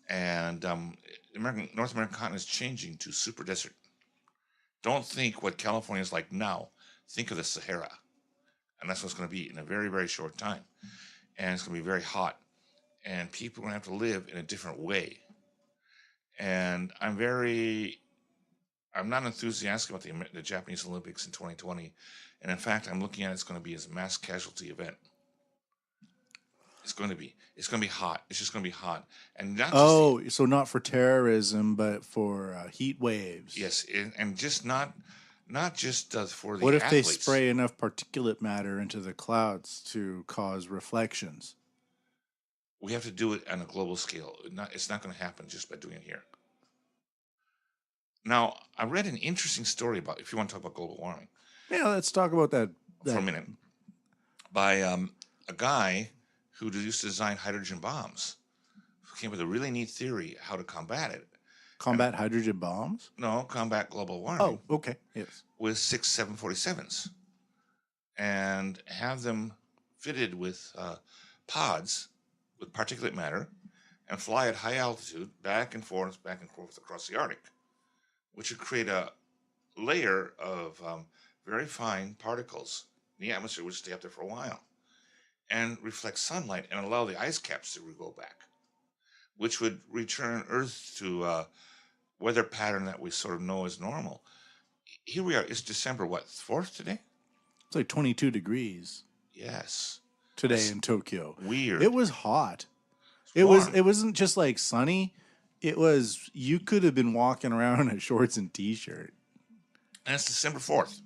And North American continent is changing to super desert. Don't think what California is like now. Think of the Sahara. And that's what it's going to be in a very, very short time. And it's going to be very hot. And people are going to have to live in a different way. And I'm not enthusiastic about the Japanese Olympics in 2020. And in fact, I'm looking at it's going to be as a mass casualty event. It's going to be hot. It's just going to be hot, and not so not for terrorism, but for heat waves. Yes, and just not just for the. What if athletes. they spray enough particulate matter into the clouds to cause reflections? We have to do it on a global scale. It's not going to happen just by doing it here. Now, I read an interesting story about, if you want to talk about global warming. Yeah, let's talk about that for a minute. By a guy who used to design hydrogen bombs, who came with a really neat theory how to combat it. Combat hydrogen bombs? No, combat global warming. Oh, okay, yes. With 6 747s. And have them fitted with pods with particulate matter and fly at high altitude back and forth across the Arctic, which would create a layer of very fine particles in the atmosphere, which stay up there for a while and reflect sunlight and allow the ice caps to go back, which would return Earth to a weather pattern that we sort of know as normal. Here we are. It's December, 4th today? It's like 22 degrees. Yes. Today in Tokyo. Weird. It was hot. It wasn't just like sunny. It was, you could have been walking around in shorts and t-shirt. And it's December 4th.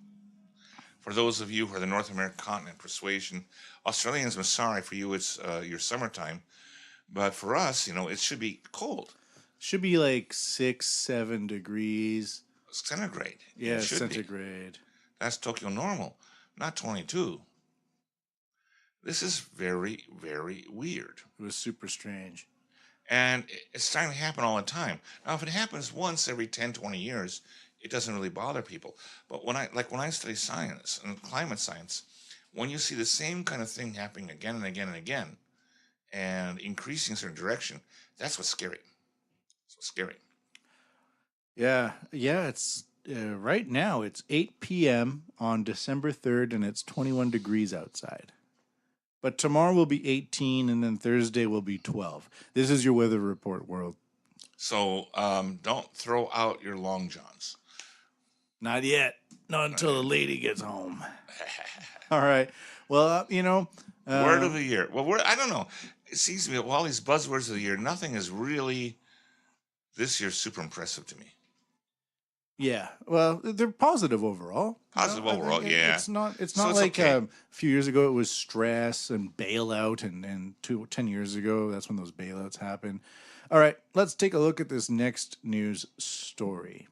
For those of you who are the North American continent persuasion, Australians, I'm sorry for you, it's your summertime. But for us, it should be cold. Should be like 6, 7 degrees. Centigrade. Yeah, centigrade. That's Tokyo normal, not 22. This is very, very weird. It was super strange. And it's starting to happen all the time. Now, if it happens once every 10, 20 years, it doesn't really bother people. But when I study science and climate science, when you see the same kind of thing happening again and again and again, and increasing in a certain direction, that's what's scary. That's what's scary. Yeah, yeah. It's right now. It's 8 p.m. on December 3rd, and it's 21 degrees outside. But tomorrow will be 18, and then Thursday will be 12. This is your weather report, world. So don't throw out your long johns. Not yet. Not until the lady gets home. All right. Well, Word of the year. Well, I don't know. It seems to me of all these buzzwords of the year, nothing is really this year super impressive to me. yeah. Well, they're positive overall. Positive overall, yeah. It's not. It's So not it's like okay. a few years ago it was stress and bailout, and 10 years ago that's when those bailouts happened. All right. Let's take a look at this next news story.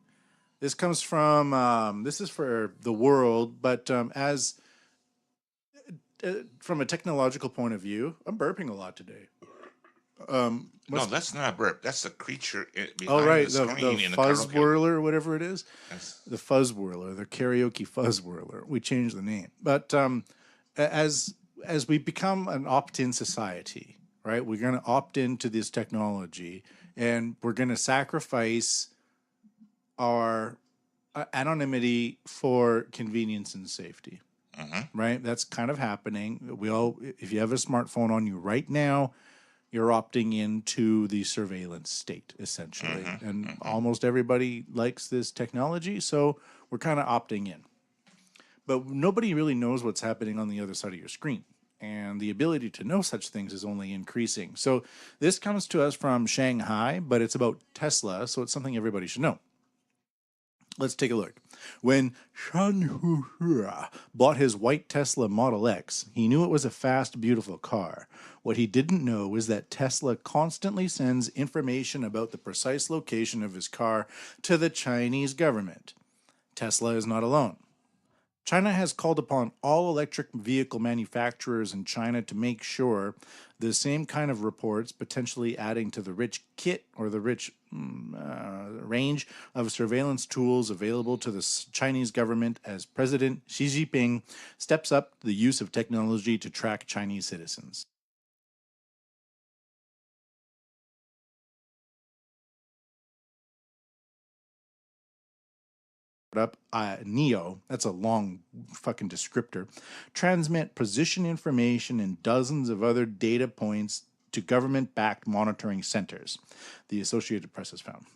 This comes from. This is for the world, but as from a technological point of view, I'm burping a lot today. No, that's not a burp. That's the creature Oh, behind right, the the screen in the fuzz karaoke. whirler, whatever it is, Yes. the fuzz whirler, the karaoke fuzz whirler. We changed the name, but as we become an opt-in society, right? We're going to opt into this technology, and we're going to sacrifice our anonymity for convenience and safety. Right? That's kind of happening. If you have a smartphone on you right now, you're opting into the surveillance state, essentially. And almost everybody likes this technology, so we're kind of opting in. But nobody really knows what's happening on the other side of your screen. And the ability to know such things is only increasing. So this comes to us from Shanghai, but it's about Tesla, so it's something everybody should know. Let's take a look. When Shanhua bought his white Tesla Model X, he knew it was a fast, beautiful car. What he didn't know is that Tesla constantly sends information about the precise location of his car to the Chinese government. Tesla is not alone. China has called upon all electric vehicle manufacturers in China to make sure the same kind of reports, potentially adding to the rich kit or the rich range of surveillance tools available to the Chinese government as President Xi Jinping steps up the use of technology to track Chinese citizens. Up NEO, that's a long fucking descriptor, transmit position information and dozens of other data points to government-backed monitoring centers, the Associated Press has found.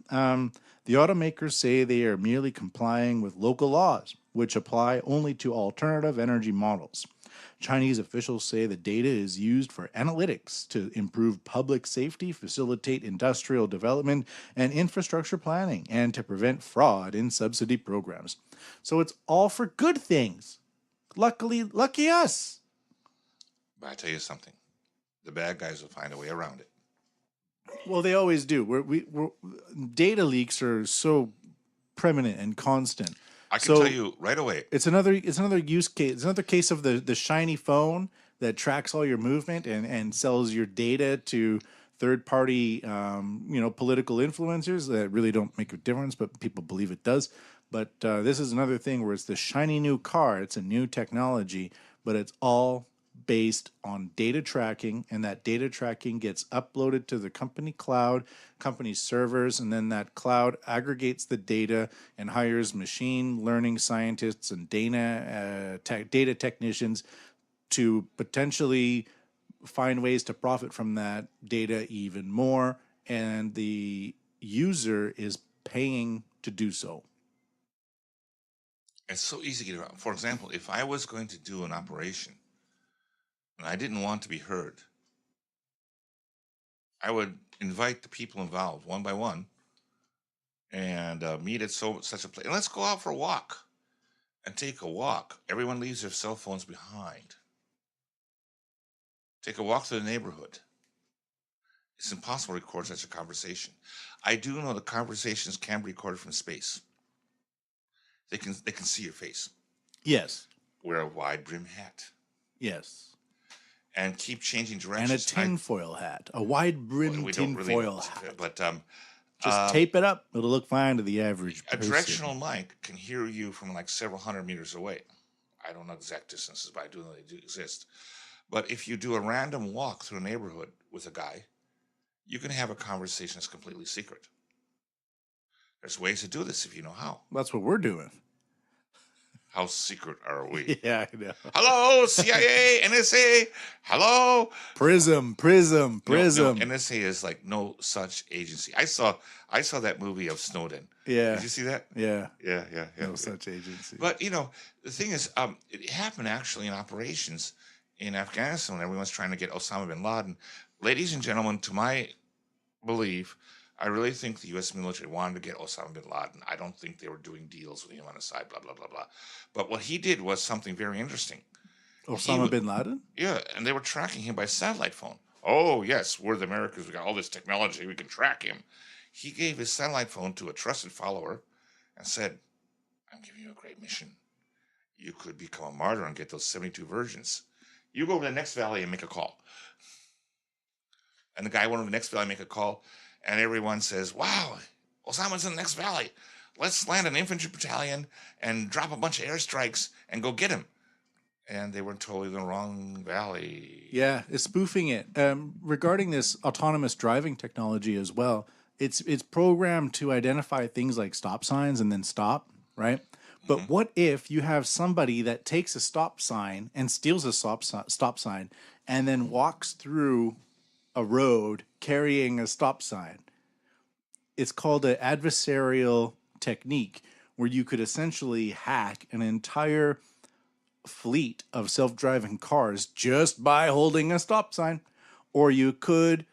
The automakers say they are merely complying with local laws, which apply only to alternative energy models. Chinese officials say the data is used for analytics to improve public safety, facilitate industrial development and infrastructure planning, and to prevent fraud in subsidy programs. So it's all for good things. Lucky us. But I tell you something, the bad guys will find a way around it. Well, they always do. Data leaks are so permanent and constant. I can tell you right away. It's another use case. It's another case of the shiny phone that tracks all your movement and sells your data to third party political influencers that really don't make a difference, but people believe it does. But this is another thing where it's the shiny new car. It's a new technology, but it's all based on data tracking, and that data tracking gets uploaded to the company cloud, company servers, and then that cloud aggregates the data and hires machine learning scientists and data technicians to potentially find ways to profit from that data even more, and the user is paying to do so. It's so easy to get around. For example, if I was going to do an operation and I didn't want to be heard, I would invite the people involved one by one and meet at such a place. And let's go out for a walk and take a walk. Everyone leaves their cell phones behind. Take a walk through the neighborhood. It's impossible to record such a conversation. I do know the conversations can be recorded from space. They can see your face. Yes. Wear a wide brim hat. Yes. and keep changing And a directions. tinfoil hat, a wide-brimmed We don't really know, tinfoil hat. but Just tape it up; it'll look fine to the average a person. directional mic can hear you from like several hundred meters away. I don't know exact distances, but I do know they do exist. But if you do a random walk through a neighborhood with a guy, you can have a conversation that's completely secret. There's ways to do this if you know how. That's what we're doing. How secret are we? Yeah, I know. Hello, CIA, NSA. Hello, Prism. No, NSA is like no such agency. I saw that movie of Snowden. Yeah. Did you see that? Yeah. Yeah. No such agency. But the thing is, it happened actually in operations in Afghanistan when everyone's trying to get Osama bin Laden. Ladies and gentlemen, to my belief, I really think the U.S. military wanted to get Osama bin Laden. I don't think they were doing deals with him on the side, blah, blah, blah, blah. But what he did was something very interesting. Osama bin Laden? Yeah, and they were tracking him by satellite phone. Oh, yes, we're the Americans. We got all this technology. We can track him. He gave his satellite phone to a trusted follower and said, I'm giving you a great mission. You could become a martyr and get those 72 virgins. You go over to the next valley and make a call. And the guy went over to the next valley and make a call. And everyone says, wow, Osama's in the next valley. Let's land an infantry battalion and drop a bunch of airstrikes and go get him. And they were totally in the wrong valley. Yeah, it's spoofing it. Regarding this autonomous driving technology as well, it's programmed to identify things like stop signs and then stop, right? But what if you have somebody that takes a stop sign and steals a stop sign and then walks through a road carrying a stop sign? It's called an adversarial technique where you could essentially hack an entire fleet of self-driving cars just by holding a stop sign, or you could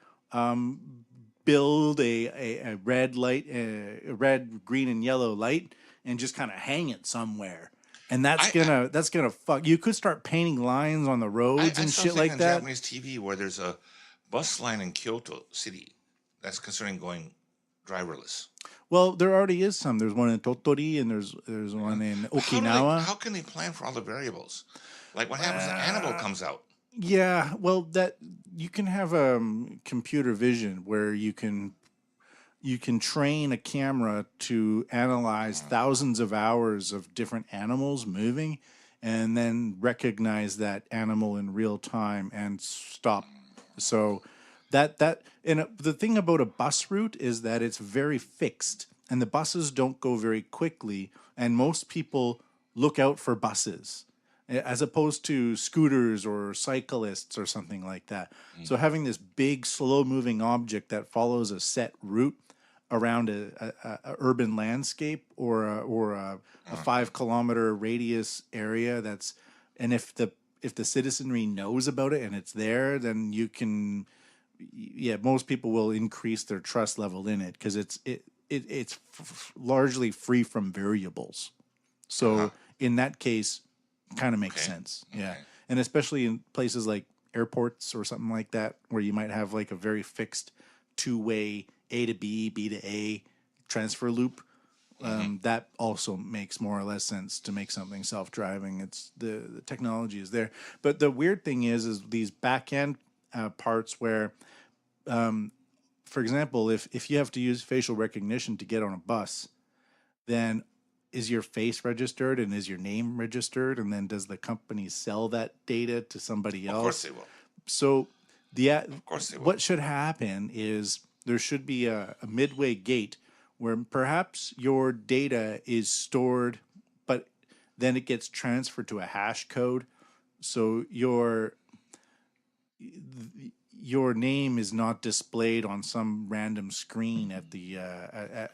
build a red light, a red, green, and yellow light, and just kind of hang it somewhere. And that's gonna fuck. You could start painting lines on the roads and shit like that. Japanese TV where there's a bus line in Kyoto City that's considering going driverless. Well, there already is some. There's one in Totori and there's one in Okinawa. How can they plan for all the variables? Like what happens when an animal comes out? Yeah, well, that you can have computer vision where you can train a camera to analyze thousands of hours of different animals moving and then recognize that animal in real time and stop. So the thing about a bus route is that it's very fixed and the buses don't go very quickly, and most people look out for buses as opposed to scooters or cyclists or something like that. So having this big slow moving object that follows a set route around a urban landscape or a 5 kilometer radius area and if the citizenry knows about it and it's there, then you can, most people will increase their trust level in it because it's largely free from variables. So in that case, kind of makes sense. Yeah. And especially in places like airports or something like that, where you might have like a very fixed two-way A to B, B to A transfer loop. That also makes more or less sense to make something self-driving. It's the technology is there. But the weird thing is these back-end parts where, for example, if you have to use facial recognition to get on a bus, then is your face registered and is your name registered? And then does the company sell that data to somebody else? Of course they will. So Of course they will. what should happen is there should be a midway gate where perhaps your data is stored, but then it gets transferred to a hash code. So your name is not displayed on some random screen at the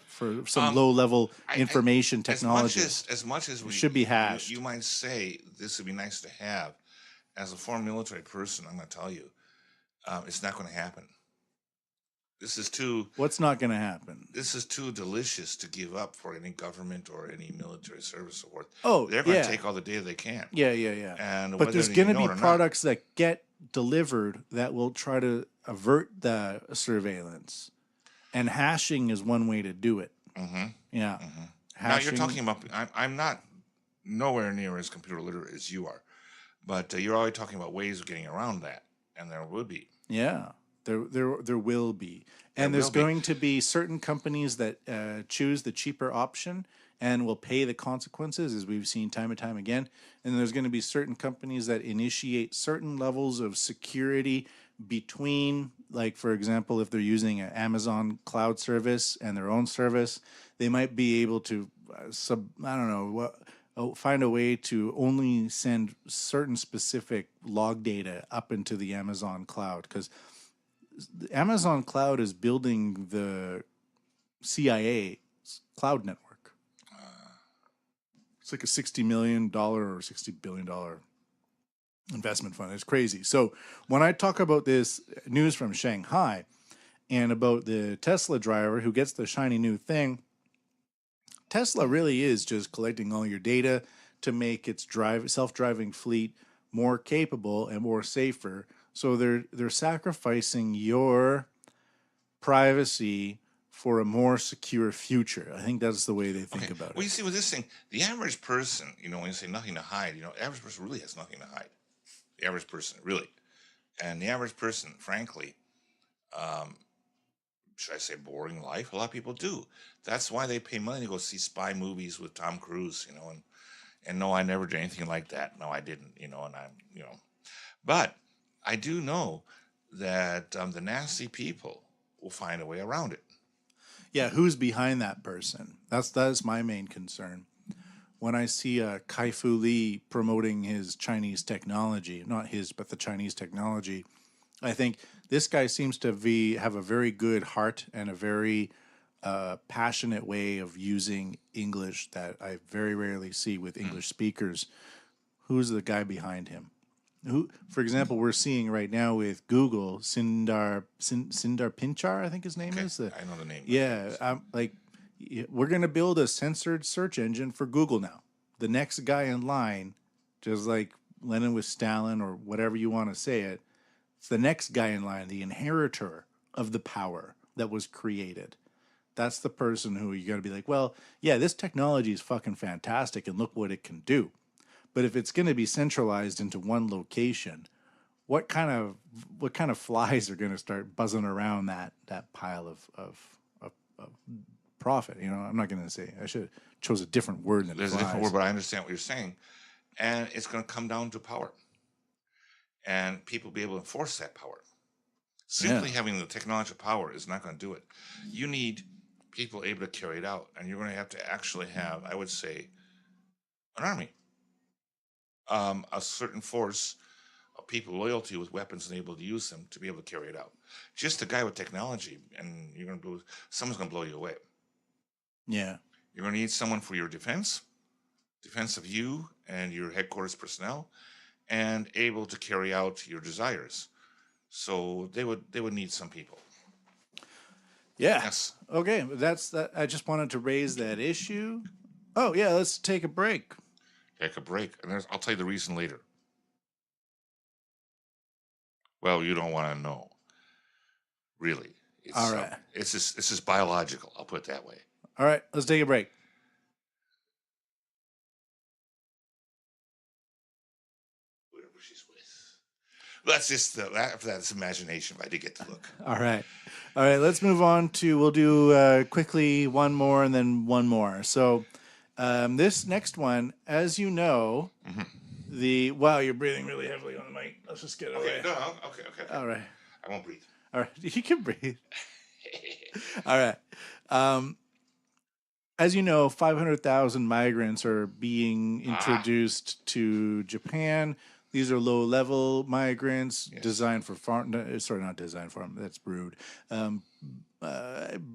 for some low level information technology. As much as we should be hashed. You might say this would be nice to have. As a former military person, I'm going to tell you, it's not going to happen. This is too. What's not going to happen? This is too delicious to give up for any government or any military service award. Oh, they're going to take all the data they can. Yeah. And but there's going to be products that get delivered that will try to avert the surveillance, and hashing is one way to do it. Yeah. Now you're talking about. I'm not nowhere near as computer literate as you are, but you're already talking about ways of getting around that. and there would be. Yeah, there will be, There and there's will be. going to be certain companies that choose the cheaper option and will pay the consequences, as we've seen time and time again. And there's going to be certain companies that initiate certain levels of security between, like for example, if they're using an Amazon cloud service and their own service, they might be able to I don't know what find a way to only send certain specific log data up into the Amazon cloud, because the Amazon cloud is building the CIA cloud network. It's like a $60 million or $60 billion investment fund. It's crazy. So when I talk about this news from Shanghai and about the Tesla driver who gets the shiny new thing, Tesla really is just collecting all your data to make its self-driving fleet more capable and more safer. So they're sacrificing your privacy for a more secure future. I think that's the way they think about Well, you it. see, with this thing, the average person, when you say nothing to hide, the average person really has nothing to hide. The average person, really. And the average person, frankly, should I say boring life? A lot of people do. That's why they pay money to go see spy movies with Tom Cruise, and no, I never did anything like that. No, I didn't, and but I do know that the nasty people will find a way around it. Yeah, who's behind that person? That's my main concern. When I see Kai-Fu Lee promoting his Chinese technology, not his, but the Chinese technology, I think this guy seems to have a very good heart and a very passionate way of using English that I very rarely see with English speakers. Who's the guy behind him? Who, for example, we're seeing right now with Google, Sundar Pinchar, I think his name is. I know the name. Yeah, we're going to build a censored search engine for Google now. The next guy in line, just like Lenin with Stalin or whatever you want to say it, it's the next guy in line, the inheritor of the power that was created. That's the person who you got to be like, well, yeah, this technology is fucking fantastic and look what it can do. But if it's going to be centralized into one location, what kind of flies are going to start buzzing around that pile of profit? I'm not going to say, I should have chose a different word than There's flies. a different word, but I understand what you're saying. And it's going to come down to power. And people be able to enforce that power. Simply having the technological power is not going to do it. You need people able to carry it out. And you're going to have to actually have, I would say, an army. A certain force of people loyal to you with weapons and able to use them to be able to carry it out. Just a guy with technology, and someone's going to blow you away. Yeah. You're going to need someone for your defense of you and your headquarters personnel, and able to carry out your desires. So they would need some people. Yeah. Yes. Okay, that's that. I just wanted to raise that issue. Oh yeah, let's take a break. Take a break, and I'll tell you the reason later. Well, you don't want to know. Really. All right. This is biological. I'll put it that way. All right, let's take a break. Whoever she's with. That's imagination. If I did get to look. All right. Let's move on to. We'll do quickly one more and then one more. So, this next one, as you know, wow, you're breathing really heavily on the mic. Let's just get it away. No, okay. All right. I won't breathe. All right, you can breathe. All right. As you know, 500,000 migrants are being introduced to Japan. These are low-level migrants designed for farm. Sorry, not designed for them. That's rude.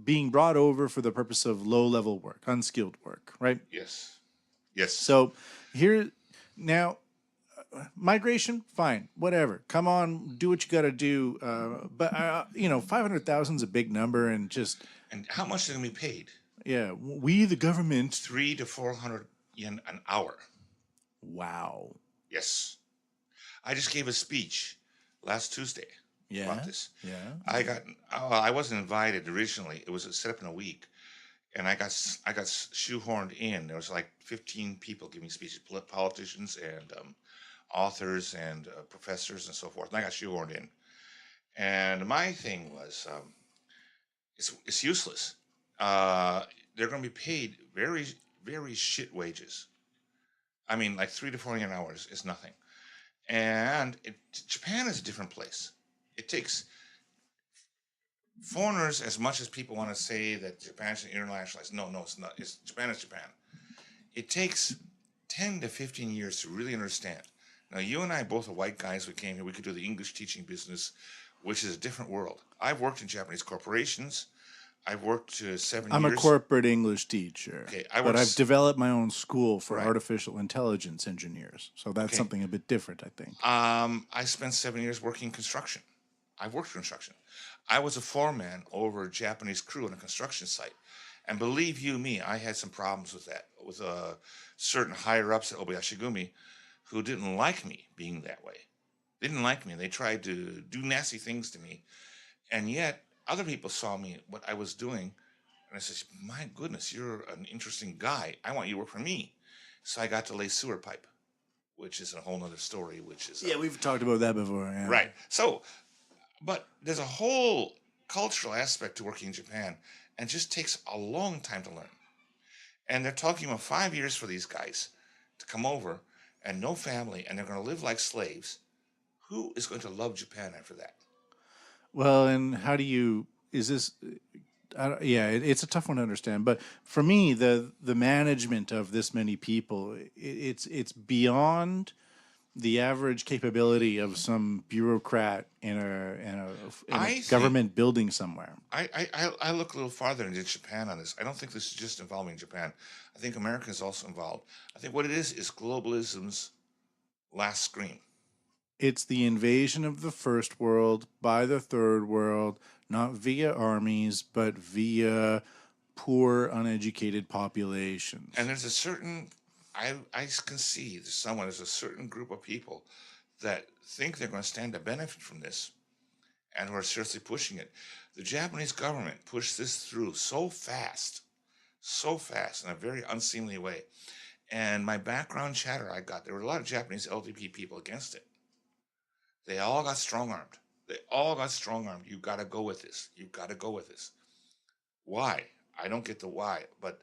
Being brought over for the purpose of low-level work, unskilled work, right? Yes. So here now, migration, fine, whatever. Come on, do what you got to do. But 500,000 is a big number, and just. And how much are they going to be paid? Yeah, we the government. 300 to 400 yen an hour. Wow. Yes. I just gave a speech last Tuesday about this. Yeah. I wasn't invited originally. It was set up in a week, and I got shoehorned in. There was like 15 people giving speeches, politicians and authors and professors and so forth. And I got shoehorned in. And my thing was, it's useless. Uh, they're going to be paid very, very shit wages. I mean, like 3 to 4 hours is nothing. And Japan is a different place. It takes foreigners, as much as people want to say that Japan should internationalize. No, no, it's not. It's Japan is Japan. It takes 10 to 15 years to really understand. Now, you and I both are white guys. We came here. We could do the English teaching business, which is a different world. I've worked in Japanese corporations. I've worked 7 I'm a years. corporate English teacher, Okay, but I've developed my own school for Right. artificial intelligence engineers. So that's Okay. something a bit different, I think. I spent 7 years working in construction. I've worked in construction. I was a foreman over a Japanese crew on a construction site. And believe you me, I had some problems with that, with certain higher ups at Obayashigumi who didn't like me being that way. They didn't like me. They tried to do nasty things to me. And yet, other people saw me, what I was doing, and I said, my goodness, you're an interesting guy. I want you to work for me. So I got to lay sewer pipe, which is a whole nother story, which is... Yeah, we've talked about that before. Yeah. Right. So, but there's a whole cultural aspect to working in Japan, and it just takes a long time to learn. And they're talking about 5 years for these guys to come over and no family, and they're going to live like slaves. Who is going to love Japan after that? Well, and how do you, is this, it's a tough one to understand. But for me, the management of this many people, it's beyond the average capability of some bureaucrat in a government building somewhere. I look a little farther into Japan on this. I don't think this is just involving Japan. I think America is also involved. I think what it is globalism's last scream. It's the invasion of the first world by the third world, not via armies, but via poor, uneducated populations. And there's a certain, I can see there's a certain group of people that think they're going to stand to benefit from this and who are seriously pushing it. The Japanese government pushed this through so fast in a very unseemly way. And my background chatter I got, there were a lot of Japanese LDP people against it. They all got strong-armed. You got to go with this. You got to go with this. Why? I don't get the why. But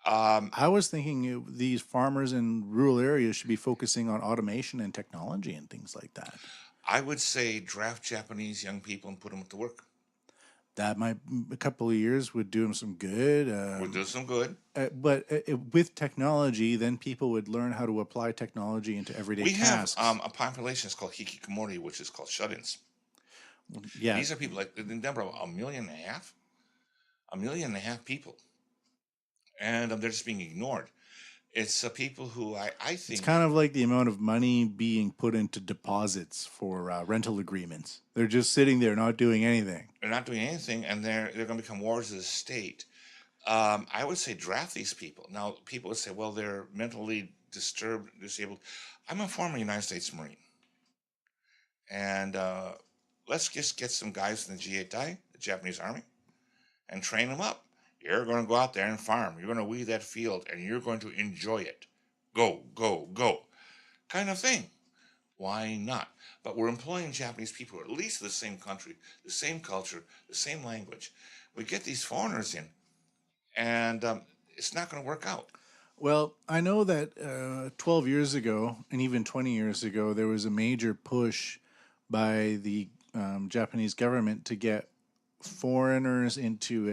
I was thinking these farmers in rural areas should be focusing on automation and technology and things like that. I would say draft Japanese young people and put them to work. That might, a couple of years would do them some good. Would do some good. But with technology, then people would learn how to apply technology into everyday tasks. We have a population that's called hikikomori, which is called shut-ins. Yeah. These are people like the number of 1.5 million. 1.5 million people. And they're just being ignored. It's people who I think... It's kind of like the amount of money being put into deposits for rental agreements. They're just sitting there not doing anything. They're not doing anything, and they're going to become wards of the state. I would say draft these people. Now, people would say, well, they're mentally disturbed, disabled. I'm a former United States Marine. And let's just get some guys in the Jieitai, the Japanese Army, and train them up. You're going to go out there and farm. You're going to weed that field, and you're going to enjoy it. Go, go, go. Kind of thing. Why not? But we're employing Japanese people who are at least the same country, the same culture, the same language. We get these foreigners in, and it's not going to work out. Well, I know that 12 years ago, and even 20 years ago, there was a major push by the Japanese government to get foreigners into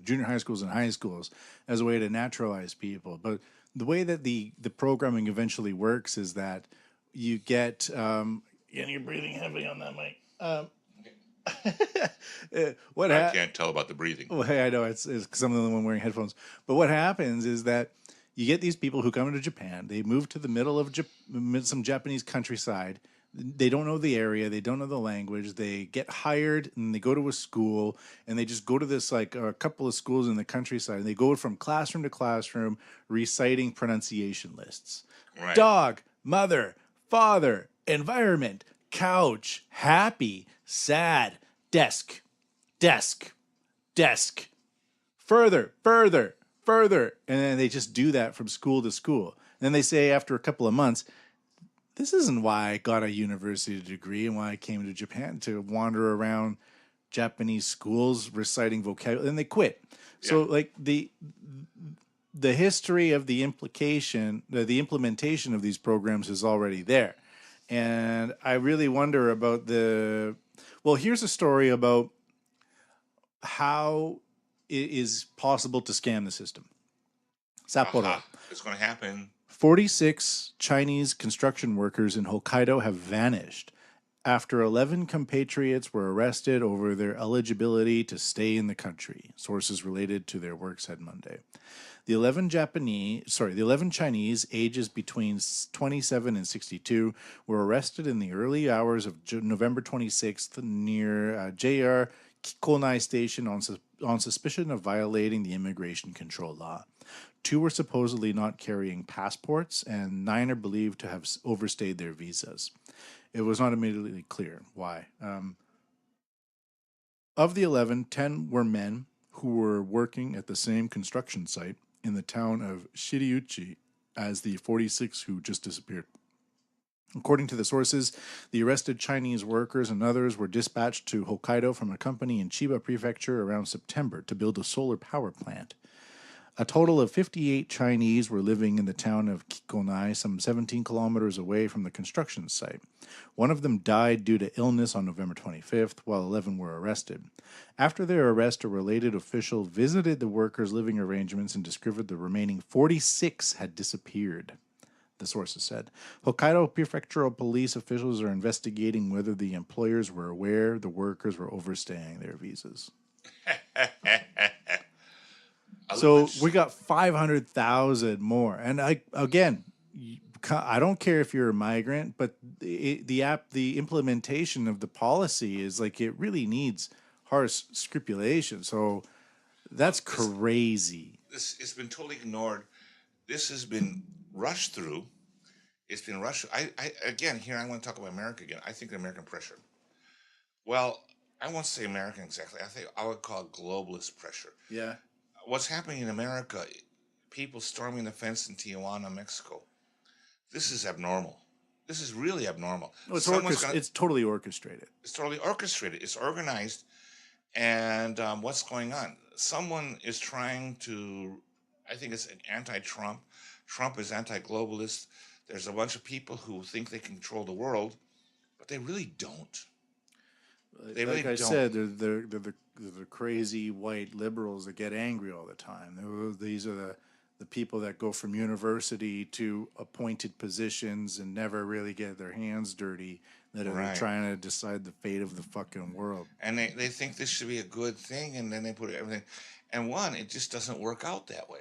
junior high schools and high schools as a way to naturalize people. But the way that the programming eventually works is that you get and you're breathing heavily on that mic. I can't tell about the breathing. Well, hey, I know it's because I'm the only one wearing headphones. But what happens is that you get these people who come into Japan. They move to the middle of some Japanese countryside. They don't know the area. They don't know the language. They get hired and they go to a school and they just go to this like a couple of schools in the countryside. And they go from classroom to classroom reciting pronunciation lists. Right. Dog, mother, father, environment, couch, happy, sad, desk, desk, desk, further, further, further. And then they just do that from school to school. And then they say after a couple of months, This isn't why I got a university degree and why I came to Japan to wander around Japanese schools reciting vocabulary, and they quit. Yeah. So like the history of the implementation of these programs is already there. And I really wonder about well, here's a story about how it is possible to scam the system. Sapporo. It's going to happen. 46 Chinese construction workers in Hokkaido have vanished after 11 compatriots were arrested over their eligibility to stay in the country, sources related to their work said Monday. The 11 Chinese, ages between 27 and 62, were arrested in the early hours of November 26th near JR Kikonai Station on suspicion of violating the immigration control law. 2 were supposedly not carrying passports, and 9 are believed to have overstayed their visas. It was not immediately clear why. Of the 11, 10 were men who were working at the same construction site in the town of Shiriuchi as the 46 who just disappeared. According to the sources, the arrested Chinese workers and others were dispatched to Hokkaido from a company in Chiba Prefecture around September to build a solar power plant. A total of 58 Chinese were living in the town of Kikonai, some 17 kilometers away from the construction site. One of them died due to illness on November 25th, while 11 were arrested. After their arrest, a related official visited the workers' living arrangements and discovered the remaining 46 had disappeared, the sources said. Hokkaido prefectural police officials are investigating whether the employers were aware the workers were overstaying their visas. So we got 500,000 more. And I don't care if you're a migrant, but the implementation of the policy is like it really needs harsh scrupulation. So that's crazy. It's been totally ignored. This has been rushed through. It's been rushed. Again, here I want to talk about America again. I think the American pressure. Well, I won't say American exactly. I think I would call it globalist pressure. Yeah. What's happening in America, people storming the fence in Tijuana, Mexico, this is abnormal. This is really abnormal. Well, it's totally orchestrated. It's totally orchestrated. It's organized. And what's going on? Someone is trying to, I think it's anti-Trump. Trump is anti-globalist. There's a bunch of people who think they control the world, but they really don't. They like really I don't. Said, they're the crazy white liberals that get angry all the time. These are the people that go from university to appointed positions and never really get their hands dirty, that are trying to decide the fate of the fucking world. And they think this should be a good thing, and then they put everything. And it just doesn't work out that way.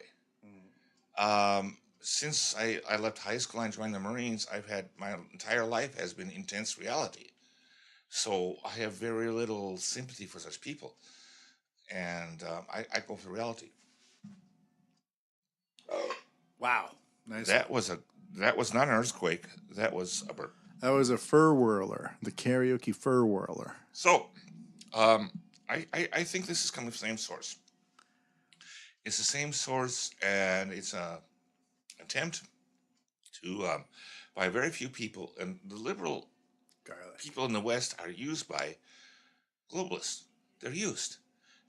Since I left high school and joined the Marines, I've had my entire life has been intense reality. So I have very little sympathy for such people, and I go for reality. Wow, nice. That was not an earthquake. That was a burp. That was a fur whirler, the karaoke fur whirler. So, I think this is coming from the same source. It's the same source, and it's an attempt to by very few people, and the liberal people in the West are used by globalists. They're used.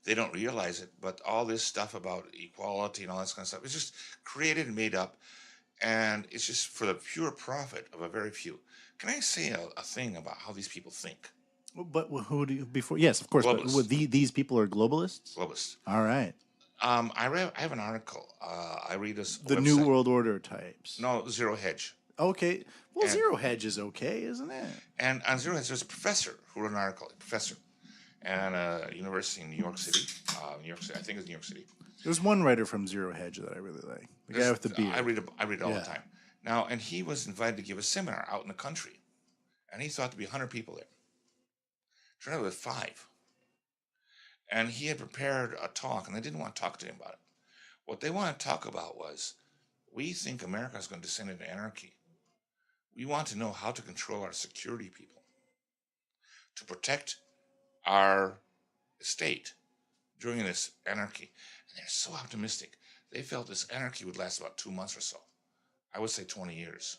They don't realize it, but all this stuff about equality and all that kind of stuff is just created and made up, and it's just for the pure profit of a very few. Can I say a thing about how these people think? But who do you before? Yes, of course. Globalists. But these people are globalists. Globalists. All right. I have an article. I read this. The website. New World Order types. No, Zero Hedge. Okay. Well, Zero Hedge is okay, isn't it? And on Zero Hedge, there's a professor who wrote an article. A professor, and a university in New York City. New York City. I think it's New York City. There's one writer from Zero Hedge that I really like. The guy with the beard. I read it all the time. Now, and he was invited to give a seminar out in the country, and he thought to be 100 people there. Turned out it was 5. And he had prepared a talk, and they didn't want to talk to him about it. What they wanted to talk about was, we think America is going to descend into anarchy. We want to know how to control our security people, to protect our state during this anarchy. And they're so optimistic. They felt this anarchy would last about 2 months or so. I would say 20 years.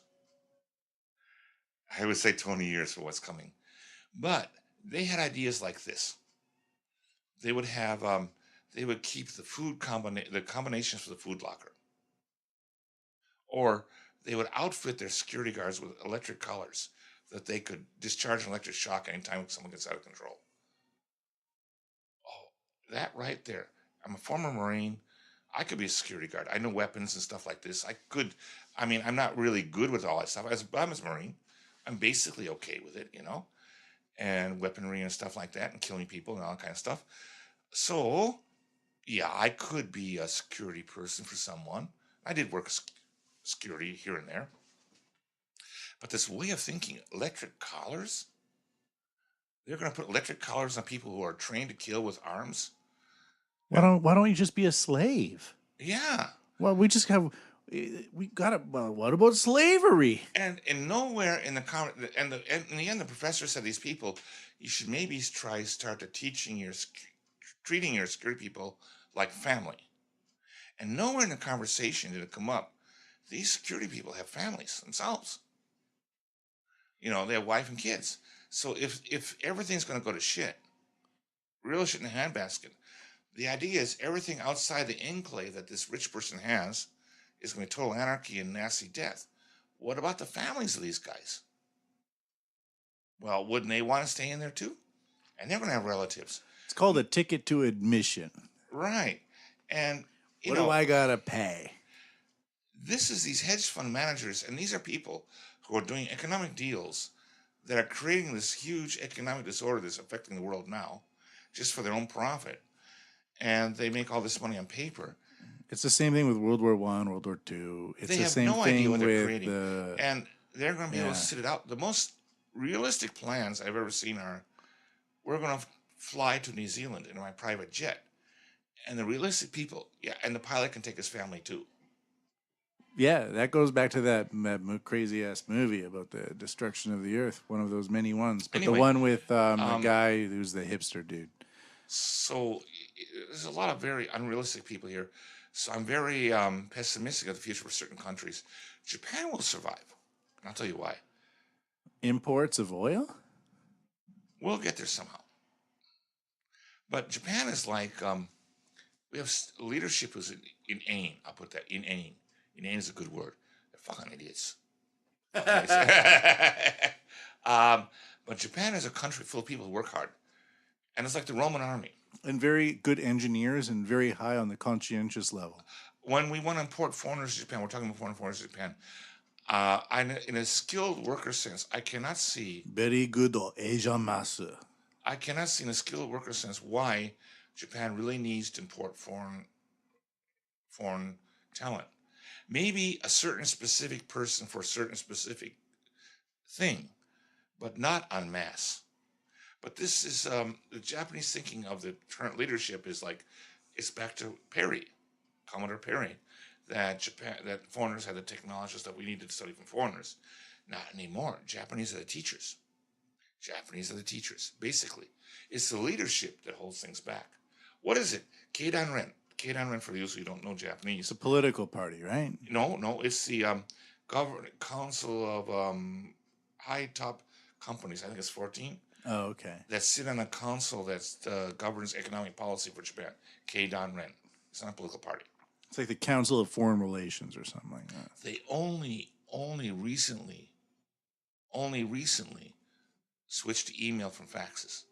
I would say 20 years for what's coming. But they had ideas like this. They would have they would keep the combinations for the food locker, or they would outfit their security guards with electric collars that they could discharge an electric shock anytime someone gets out of control. Oh, that right there. I'm a former Marine. I could be a security guard. I know weapons and stuff like this. I mean, I'm not really good with all that stuff. I'm a Marine. I'm basically okay with it, and weaponry and stuff like that, and killing people and all that kind of stuff. So, yeah, I could be a security person for someone. I did work security here and there. But this way of thinking, electric collars, they're going to put electric collars on people who are trained to kill with arms. Why don't you just be a slave? Yeah. Well, we got it. Well, what about slavery? And nowhere in the and in the end, the professor said these people, you should maybe start to treating your security people like family. And nowhere in the conversation did it come up. These security people have families themselves. They have wife and kids. So if everything's going to go to shit, real shit in a handbasket, the idea is everything outside the enclave that this rich person has is going to be total anarchy and nasty death. What about the families of these guys? Well, wouldn't they want to stay in there too? And they're going to have relatives. It's called a ticket to admission. Right. And, what do I got to pay? This is these hedge fund managers, and these are people who are doing economic deals that are creating this huge economic disorder that's affecting the world now just for their own profit. And they make all this money on paper. It's the same thing with World War I, World War II. It's they the have same no thing idea what they're with creating. And they're going to be able to sit it out. The most realistic plans I've ever seen are, we're going to fly to New Zealand in my private jet. And the realistic people, and the pilot can take his family too. Yeah, that goes back to that crazy-ass movie about the destruction of the Earth, one of those many ones. But anyway, the one with the guy who's the hipster dude. So there's a lot of very unrealistic people here. So I'm very pessimistic of the future for certain countries. Japan will survive. And I'll tell you why. Imports of oil? We'll get there somehow. But Japan is like, we have leadership who's inane. I'll put that, inane. Inane is a good word. They're fucking idiots. But Japan is a country full of people who work hard. And it's like the Roman army. And very good engineers and very high on the conscientious level. When we want to import foreigners to Japan, we're talking about foreigners to Japan. In a skilled worker sense, I cannot see... Very good ejamasu. I cannot see in a skilled worker sense why Japan really needs to import foreign talent. Maybe a certain specific person for a certain specific thing, but not en masse. But this is the Japanese thinking of the current leadership is like, it's back to Perry, Commodore Perry, that foreigners had the technology that we needed to study from foreigners. Not anymore. Japanese are the teachers. Basically. It's the leadership that holds things back. What is it? Keidan Ren. Keidan Ren, for those who don't know Japanese. It's a political party, right? No. It's the council of high top companies. I think it's 14. Oh, okay. That sit on a council that governs economic policy for Japan. Keidan Ren. It's not a political party. It's like the Council of Foreign Relations or something like that. They only recently switched to email from faxes.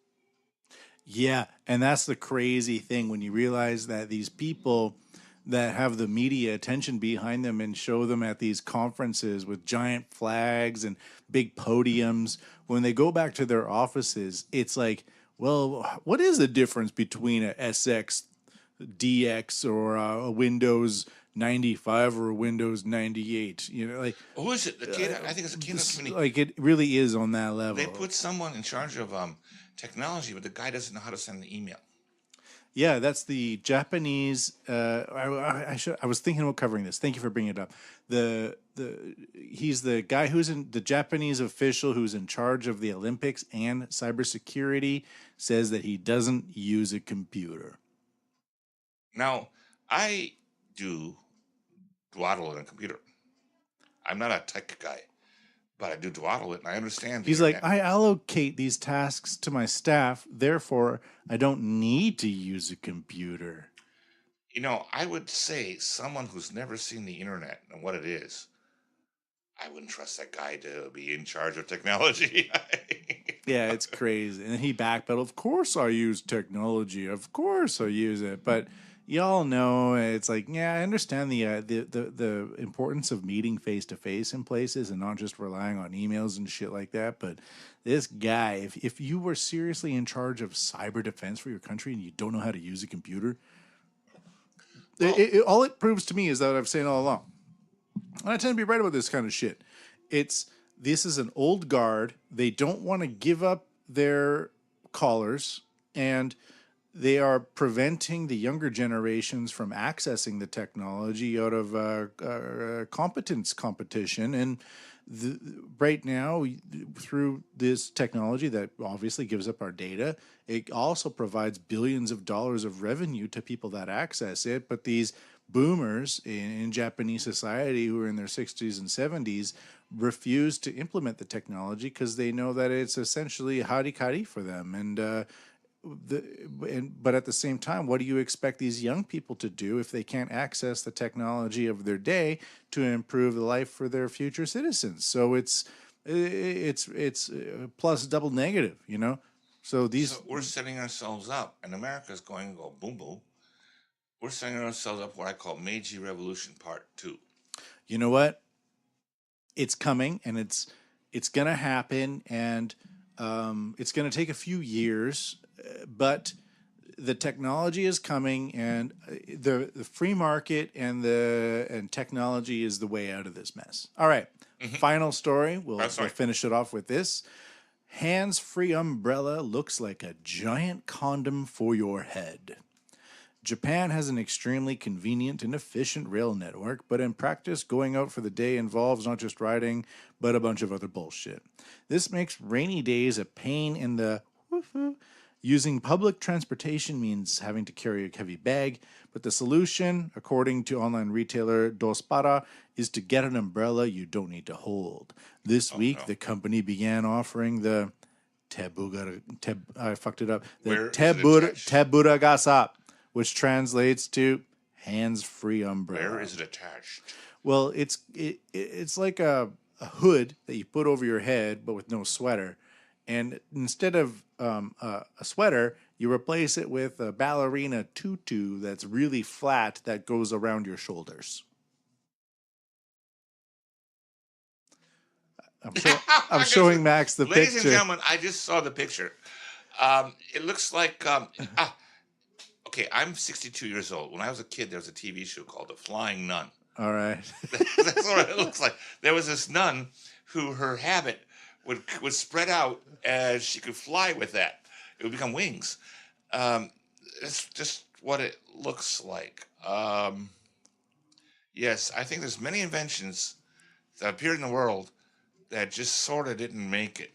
Yeah, and that's the crazy thing when you realize that these people that have the media attention behind them and show them at these conferences with giant flags and big podiums, when they go back to their offices, it's like, well, what is the difference between a SX DX or a Windows 95 or a Windows 98? Who is it? The kid? I think it's a kid. Like, it really is on that level. They put someone in charge of technology, but the guy doesn't know how to send an email. Yeah, that's the Japanese. I was thinking about covering this. Thank you for bringing it up. He's the guy who's in the Japanese official who's in charge of the Olympics and cybersecurity. Says that he doesn't use a computer. Now, I do dwaddle in a computer. I'm not a tech guy, but I do throttle it, and I understand the He's like, internet. I allocate these tasks to my staff, therefore I don't need to use a computer. I would say someone who's never seen the internet and what it is, I wouldn't trust that guy to be in charge of technology. Yeah, it's crazy. And he backpedaled. Of course I use technology. Of course I use it. But y'all know it's like, yeah, I understand the importance of meeting face to face in places and not just relying on emails and shit like that. But this guy, if you were seriously in charge of cyber defense for your country and you don't know how to use a computer, Well, all it proves to me is that I've said all along. And I tend to be right about this kind of shit. This is an old guard. They don't want to give up their collars, and they are preventing the younger generations from accessing the technology out of competence competition. And right now, through this technology that obviously gives up our data, it also provides billions of dollars of revenue to people that access it. But these boomers in Japanese society who are in their 60s and 70s refuse to implement the technology because they know that it's essentially harikari for them. But at the same time, what do you expect these young people to do if they can't access the technology of their day to improve the life for their future citizens? So it's plus double negative, you know. So so we're setting ourselves up, and America's going to go boom boom. We're setting ourselves up what I call Meiji Revolution Part 2. You know what? It's coming, and it's gonna happen, and it's gonna take a few years, but the technology is coming, and the free market and technology is the way out of this mess. All right, final story. We'll finish it off with this. Hands-free umbrella looks like a giant condom for your head. Japan has an extremely convenient and efficient rail network, but in practice, going out for the day involves not just riding, but a bunch of other bullshit. This makes rainy days a pain in the woohoo. Using public transportation means having to carry a heavy bag, but the solution, according to online retailer Dos Para, is to get an umbrella you don't need to hold. This week, the company began offering the I fucked it up. The Teburagasa, which translates to hands-free umbrella. Where is it attached? Well, it's like a hood that you put over your head, but with no sweater. And instead of a sweater, you replace it with a ballerina tutu that's really flat that goes around your shoulders. I'm showing Max the Ladies picture. Ladies and gentlemen, I just saw the picture. It looks like... okay, I'm 62 years old. When I was a kid, there was a TV show called The Flying Nun. All right. That's what it looks like. There was this nun who her habit would spread out as she could fly with that. It would become wings. It's just what it looks like. Yes, I think there's many inventions that appeared in the world that just sort of didn't make it.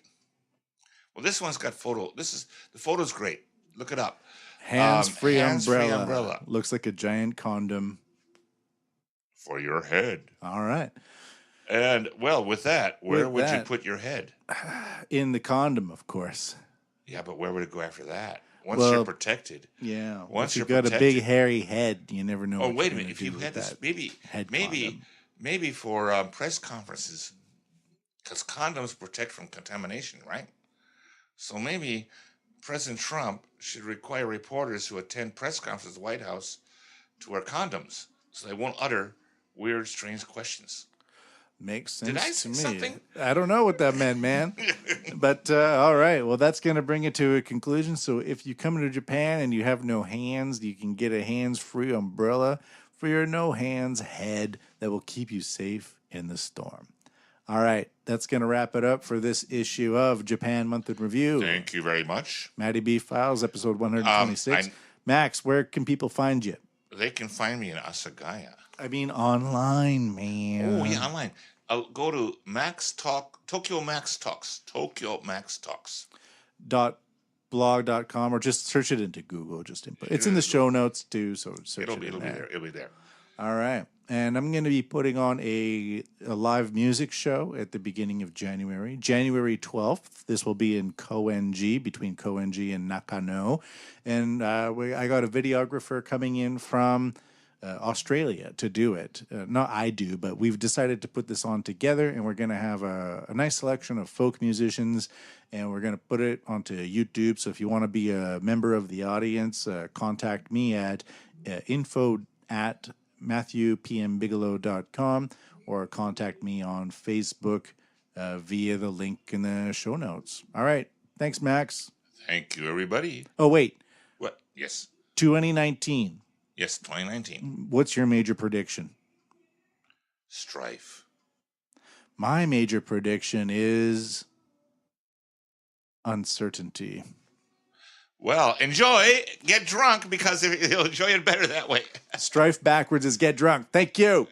Well, this one's got photo. The photo's great. Look it up. Hands-free umbrella. Looks like a giant condom. For your head. All right. And, well, with that, where would you put your head? In the condom, of course. Yeah, but where would it go after that? Once you're protected. Yeah. Once you've got a big, hairy head, you never know. Oh, wait a minute. If you had this, maybe for press conferences, because condoms protect from contamination, right? So maybe President Trump should require reporters who attend press conferences at the White House to wear condoms so they won't utter weird, strange questions. Makes sense Did I say something? I don't know what that meant, man. But all right, well, that's going to bring it to a conclusion. So if you come to Japan and you have no hands, you can get a hands-free umbrella for your no-hands head that will keep you safe in the storm. All right, that's going to wrap it up for this issue of Japan Month in Review. Thank you very much. Matty B Files, episode 126. Max, where can people find you? They can find me in Asagaya. I mean online, man. Oh, yeah, online. I'll go to Tokyo Max Talks. .blog.com or just search it into Google. Just input. It's in the show notes too, so search it'll be there. It'll be there. All right. And I'm going to be putting on a live music show at the beginning of January. January 12th. This will be in Koenji, between Koenji and Nakano. And I got a videographer coming in from Australia to do it. Not I do, but we've decided to put this on together, and we're going to have a nice selection of folk musicians, and we're going to put it onto YouTube. So if you want to be a member of the audience, contact me at info@MatthewPMBigelow.com or contact me on Facebook via the link in the show notes. All right. Thanks, Max. Thank you, everybody. Oh, wait. What? Yes. 2019. Yes, 2019. What's your major prediction? Strife. My major prediction is uncertainty. Well, enjoy. Get drunk, because you'll enjoy it better that way. Strife backwards is get drunk. Thank you.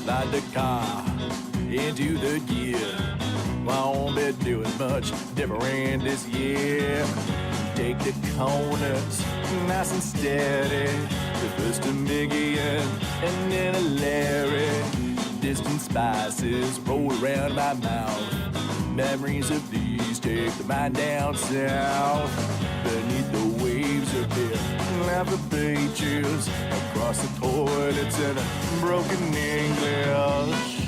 Slide the car into the gear. Won't be doing much different this year. Take the corners nice and steady. The first a Mickey and then a Larry. Distant spices roll around my mouth. Memories of these take the mind down south. Beneath the waves of beer, lava beaches, across the toilets in a broken English.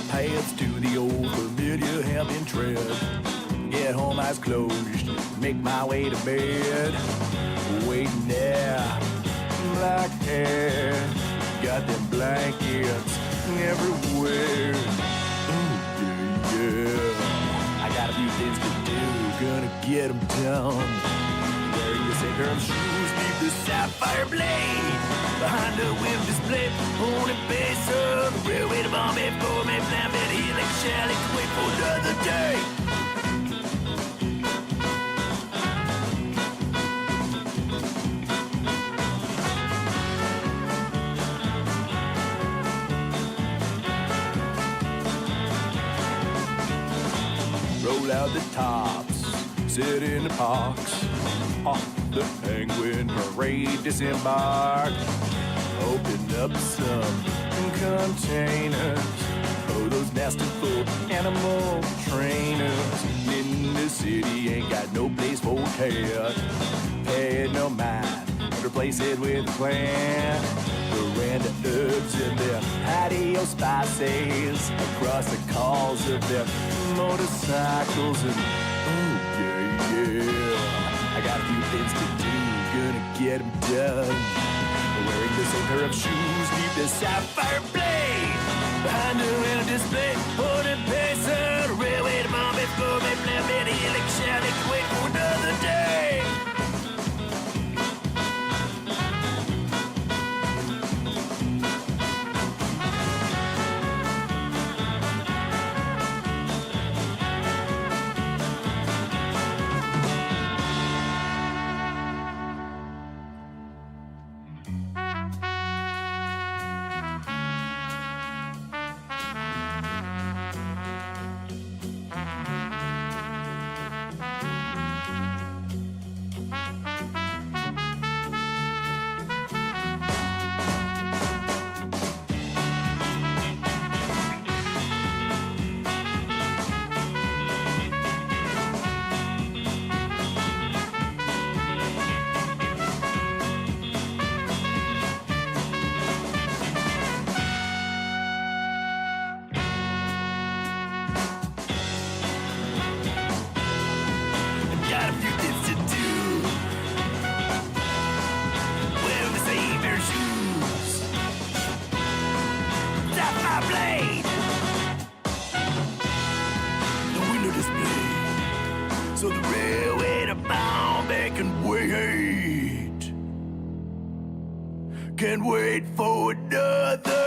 Paths to the old familiar Hampton tread. Get home eyes closed, make my way to bed. Waiting there, black hair, got them blankets everywhere. Oh yeah, yeah. I got a few things to do, gonna get them done. Wearing the same pair of shoes, leave the sapphire blade behind the whip display. Holding base of the railway to Bombay, for me, plan it here like a shell, wait for another day. Roll out the tops, sit in the parks. Off the penguin parade disembark. Open up some containers. Oh, those nasty full animal trainers. In the city ain't got no place for cat. Pay no mind, replace it with a plant. Veranda herbs and their patio spices. Across the calls of their motorcycles and oh yeah, yeah. I got a few things to do, gonna get them done. Wearing the same pair of shoes, leave the sapphire blade behind her in a display. Holding pace on the railway to Bombay, for me, plan me, the election, wait for another day. Got a few things to do. Wear the same pair of shoes. Tap my blade. The window display. So the railway to Bombay can wait. Can't wait for another